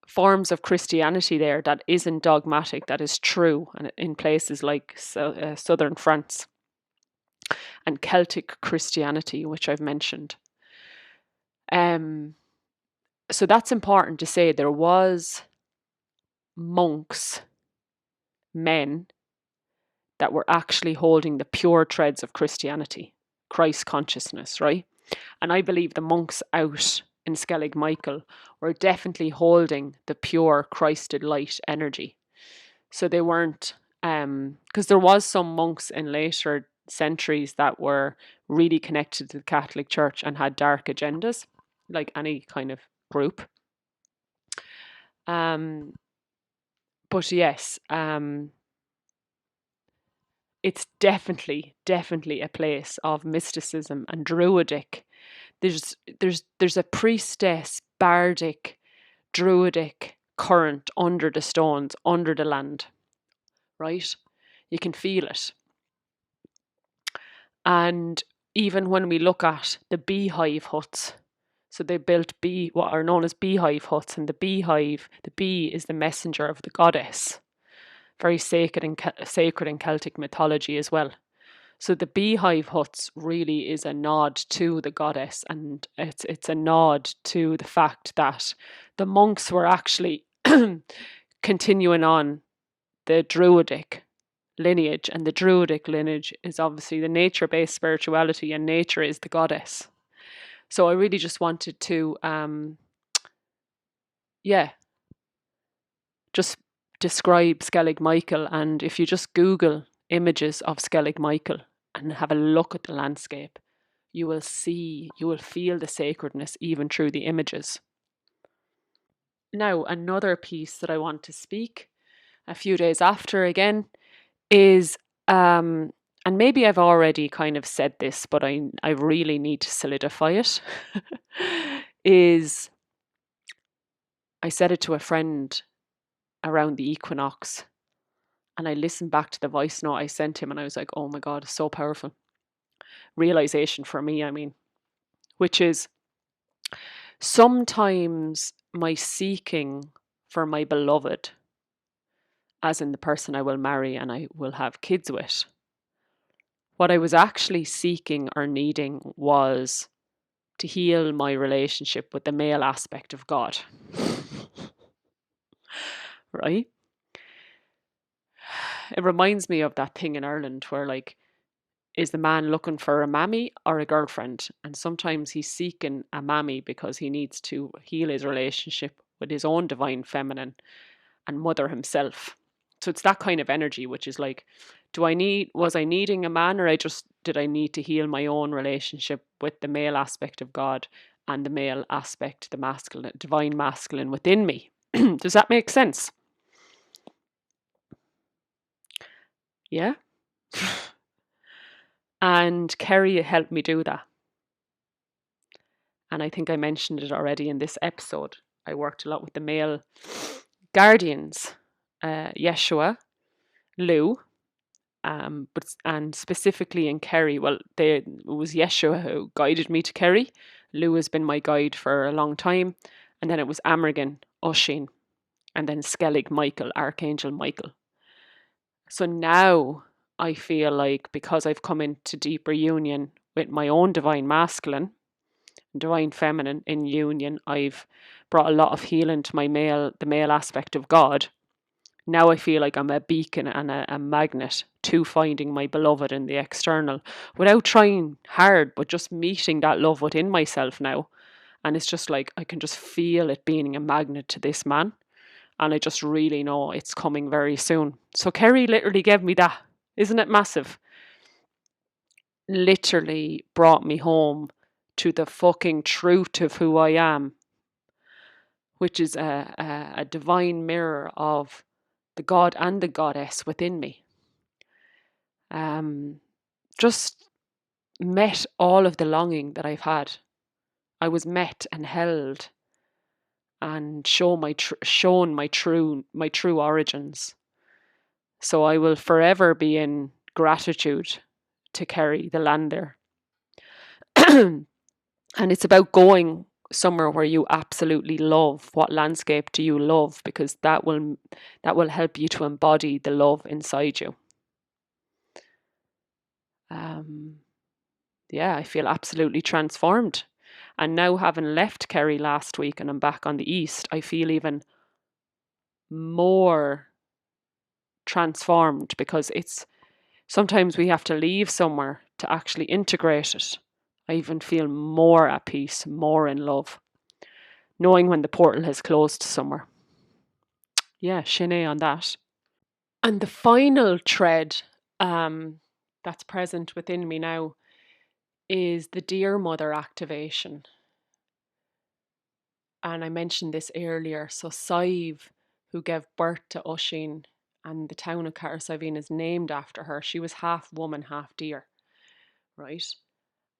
forms of Christianity there that isn't dogmatic, that is true, and in places like southern France, and Celtic Christianity, which I've mentioned. So that's important to say. There was monks, men, that were actually holding the pure threads of Christianity, Christ consciousness, right? And I believe the monks out in Skellig Michael were definitely holding the pure Christed light energy. So they weren't, because there was some monks in later centuries that were really connected to the Catholic Church and had dark agendas, like any kind of group. But yes, it's definitely a place of mysticism and druidic. There's a priestess, bardic, druidic current under the stones, under the land, right? You can feel it. And even when we look at the beehive huts, so they built what are known as beehive huts, and the bee is the messenger of the goddess, very sacred in Celtic mythology as well. So the beehive huts really is a nod to the goddess, and it's a nod to the fact that the monks were actually continuing on the druidic lineage, and the druidic lineage is obviously the nature-based spirituality, and nature is the goddess. So I really just wanted to just describe Skellig Michael, and if you just Google images of Skellig Michael and have a look at the landscape, you will feel the sacredness even through the images. Now, another piece that I want to speak a few days after again is, and maybe I've already kind of said this, but I really need to solidify it, is I said it to a friend around the equinox, and I listened back to the voice note I sent him, and I was like, oh my God, it's so powerful. Realization for me, I mean, which is sometimes my seeking for my beloved, as in the person I will marry and I will have kids with, what I was actually seeking or needing was to heal my relationship with the male aspect of God. Right? It reminds me of that thing in Ireland where, like, is the man looking for a mammy or a girlfriend? And sometimes he's seeking a mammy because he needs to heal his relationship with his own divine feminine and mother himself. So it's that kind of energy, which is like, was I needing a man, or did I need to heal my own relationship with the male aspect of God and the male aspect, the masculine, divine masculine within me? Does that make sense? Yeah. And Kerry helped me do that. And I think I mentioned it already in this episode. I worked a lot with the male guardians, Yeshua, Lou, and specifically in Kerry. Well, it was Yeshua who guided me to Kerry. Lou has been my guide for a long time. And then it was Amergin, Oshin, and then Skellig Michael, Archangel Michael. So now I feel like, because I've come into deeper union with my own divine masculine, divine feminine in union, I've brought a lot of healing to the male aspect of God. Now I feel like I'm a beacon and a magnet to finding my beloved in the external without trying hard, but just meeting that love within myself now. And it's just like, I can just feel it being a magnet to this man. And I just really know it's coming very soon. So Kerry literally gave me that. Isn't it massive? Literally brought me home to the fucking truth of who I am, which is a divine mirror of the God and the goddess within me. Just met all of the longing that I've had. I was met and held and shown my true origins. So I will forever be in gratitude to Kerry, the land there. And it's about going somewhere where you absolutely love. What landscape do you love? Because that will help you to embody the love inside you. Um, yeah, I feel absolutely transformed. And now, having left Kerry last week and I'm back on the east, I feel even more transformed, because it's sometimes we have to leave somewhere to actually integrate it. I even feel more at peace, more in love, knowing when the portal has closed somewhere. Yeah, Shine on that. And the final thread that's present within me now is the Dear Mother activation. And I mentioned this earlier. So Sive, who gave birth to Oisin, and the town of Carsiveen is named after her. She was half woman, half deer, right?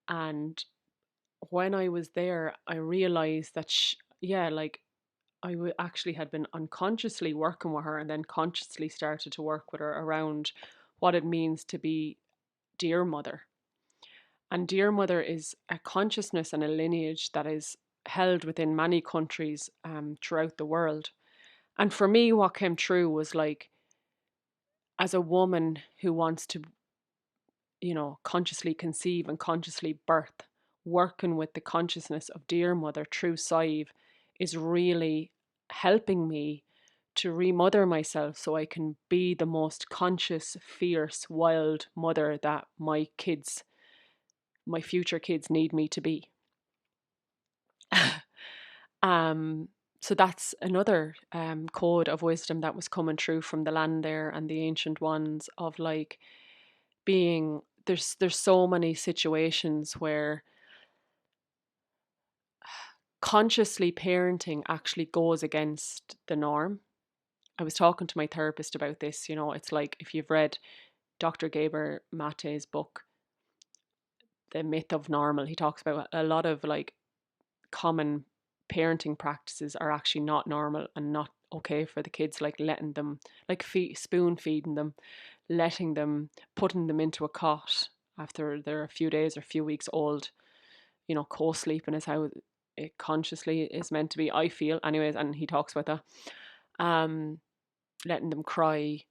And when I was there, I realized that, yeah, like actually had been unconsciously working with her and then consciously started to work with her around what it means to be Dear Mother. And Dear Mother is a consciousness and a lineage that is held within many countries throughout the world. And for me, what came true was like, as a woman who wants to, consciously conceive and consciously birth, working with the consciousness of Dear Mother through Sive is really helping me to remother myself so I can be the most conscious, fierce, wild mother that my future kids need me to be. um, so that's another code of wisdom that was coming through from the land there and the ancient ones, of like being there's so many situations where consciously parenting actually goes against the norm. I was talking to my therapist about this. It's like, if you've read Dr. Gaber Mate's book, The Myth of Normal, he talks about a lot of like common parenting practices are actually not normal and not okay for the kids, like letting them, like spoon feeding them, putting them into a cot after they're a few days or a few weeks old. Co-sleeping is how it consciously is meant to be, I feel, anyways. And he talks about that. Letting them cry,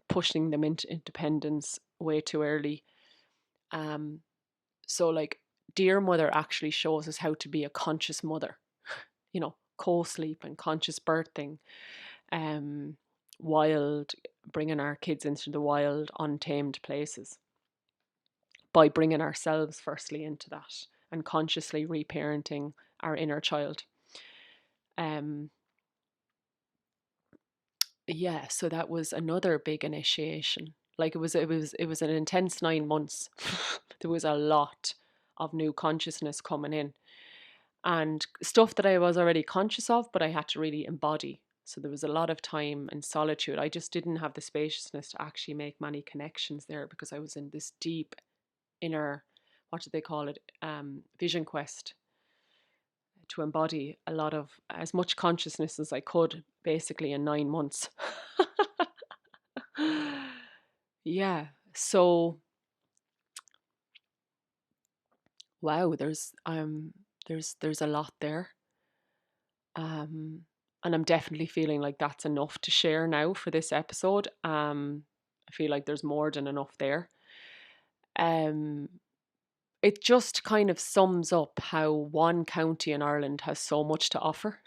pushing them into independence way too early. So like, Dear Mother actually shows us how to be a conscious mother. Co-sleep and conscious birthing, wild, bringing our kids into the wild, untamed places, by bringing ourselves firstly into that and consciously reparenting our inner child. Yeah, so that was another big initiation. Like, it was an intense 9 months. There was a lot of new consciousness coming in, and stuff that I was already conscious of, but I had to really embody. So there was a lot of time and solitude. I just didn't have the spaciousness to actually make many connections there, because I was in this deep inner, what do they call it, vision quest, to embody a lot of, as much consciousness as I could, basically in 9 months. Yeah. So wow, there's a lot there. Um and I'm definitely feeling like that's enough to share now for this episode. I feel like there's more than enough there. Um it just kind of sums up how one county in Ireland has so much to offer.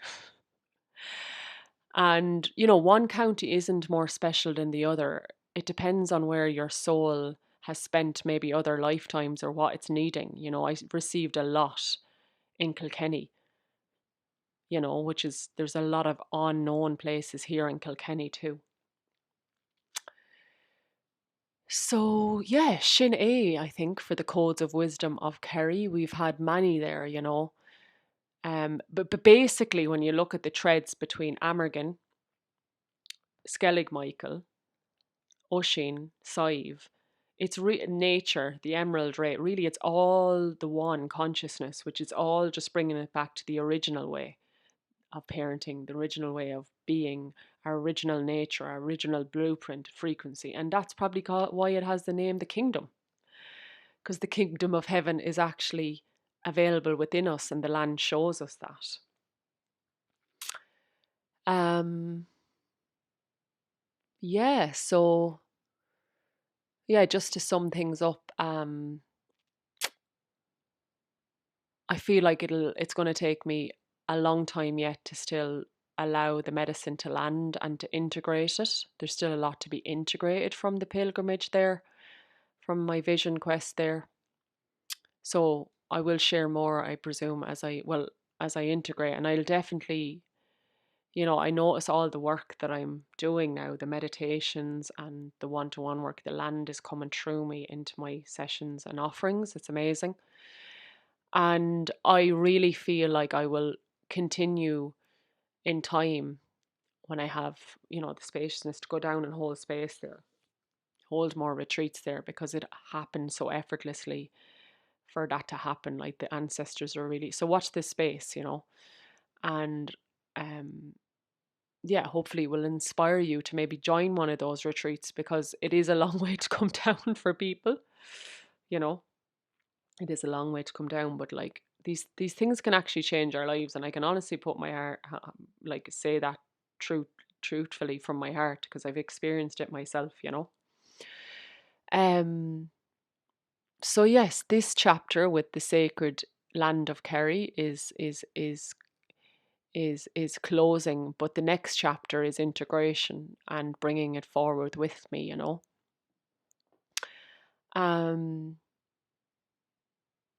And, one county isn't more special than the other. It depends on where your soul has spent maybe other lifetimes or what it's needing. I received a lot in Kilkenny, which is, there's a lot of unknown places here in Kilkenny too. So, yeah, Shin A, I think, for the codes of wisdom of Kerry. We've had many there. But basically, when you look at the threads between Amergin, Skellig Michael, Oisin, Sive, it's nature, the emerald ray. Really, it's all the one consciousness, which is all just bringing it back to the original way of parenting, the original way of being, our original nature, our original blueprint frequency. And that's probably why it has the name the kingdom, because the kingdom of heaven is actually available within us, and the land shows us that. Yeah, so yeah, just to sum things up, I feel like it's going to take me a long time yet to still allow the medicine to land and to integrate it. There's still a lot to be integrated from the pilgrimage there, from my vision quest there. So I will share more, I presume, as I integrate, and I'll definitely, I notice all the work that I'm doing now, the meditations and the one-to-one work. The land is coming through me into my sessions and offerings. It's amazing. And I really feel like I will continue in time when I have, the spaciousness to go down and hold space there, hold more retreats there, because it happened so effortlessly for that to happen. Like the ancestors are really, so watch this space, and yeah, hopefully will inspire you to maybe join one of those retreats, because it is a long way to come down for people, you know. It is a long way to come down, but like these things can actually change our lives, and I can honestly put my heart, like say that truthfully from my heart, because I've experienced it myself. Um. So yes, this chapter with the sacred land of Kerry is closing, but the next chapter is integration and bringing it forward with me. Um.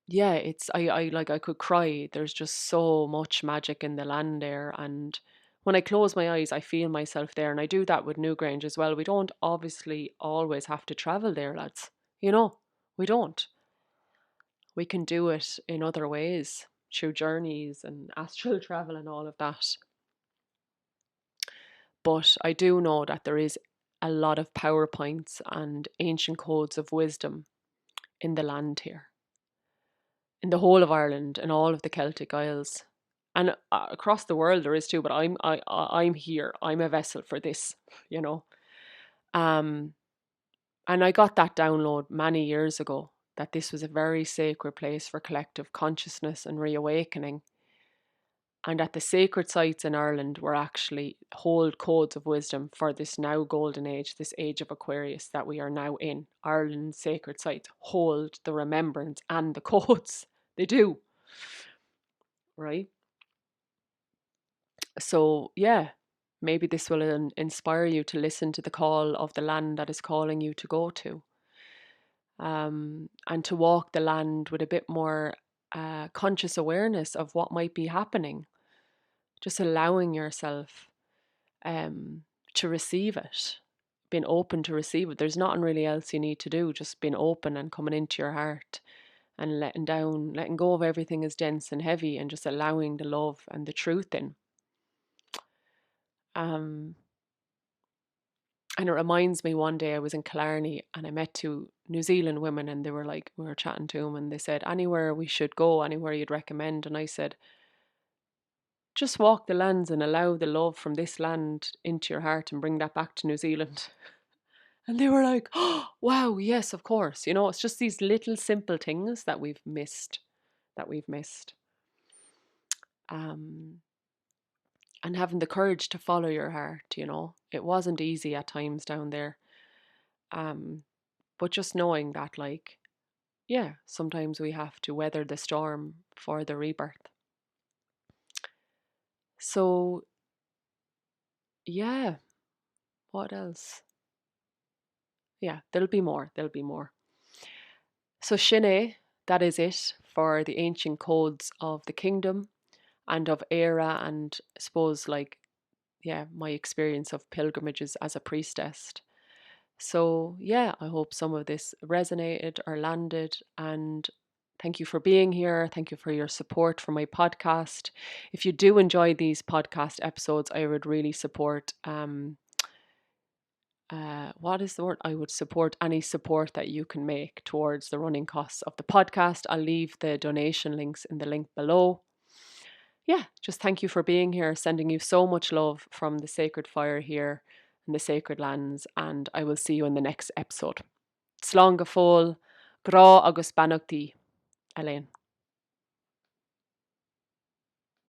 Yeah, it's I like I could cry. There's just so much magic in the land there, and when I close my eyes, I feel myself there, and I do that with Newgrange as well. We don't obviously always have to travel there, lads. We don't. We can do it in other ways, through journeys and astral travel and all of that. But I do know that there is a lot of PowerPoints and ancient codes of wisdom in the land here, in the whole of Ireland and all of the Celtic Isles, and across the world there is too. But I'm here. I'm a vessel for this, you know. Um, and I got that download many years ago, that this was a very sacred place for collective consciousness and reawakening, and that the sacred sites in Ireland were actually hold codes of wisdom for this now golden age, this age of Aquarius that we are now in. Ireland's sacred sites hold the remembrance and the codes. They do, right? So, yeah, maybe this will inspire you to listen to the call of the land that is calling you to go to, and to walk the land with a bit more conscious awareness of what might be happening, just allowing yourself um, to receive it, being open to receive it. There's nothing really else you need to do, just being open and coming into your heart and letting go of everything is dense and heavy, and just allowing the love and the truth in. Um, and it reminds me, one day I was in Killarney and I met two New Zealand women, and they were like, we were chatting to them, and they said, anywhere we should go, anywhere you'd recommend. And I said, just walk the lands and allow the love from this land into your heart and bring that back to New Zealand. And they were like, oh, wow, yes, of course. It's just these little simple things that we've missed, that we've missed. Um, and having the courage to follow your heart. It wasn't easy at times down there. But just knowing that, like, yeah, sometimes we have to weather the storm for the rebirth. So, yeah, what else? Yeah, there'll be more. There'll be more. So, Shine, that is it for the ancient codes of the kingdom and of era, and I suppose, like, yeah, my experience of pilgrimages as a priestess. So, yeah, I hope some of this resonated or landed, and thank you for being here. Thank you for your support for my podcast. If you do enjoy these podcast episodes, I would really support what is the word? I would support any support that you can make towards the running costs of the podcast. I'll leave the donation links in the link below. yeah, just thank you for being here, sending you so much love from the sacred fire here in the sacred lands, and I will see you in the next episode. Slán go fóill, grá agus bannachtaí, Elaine.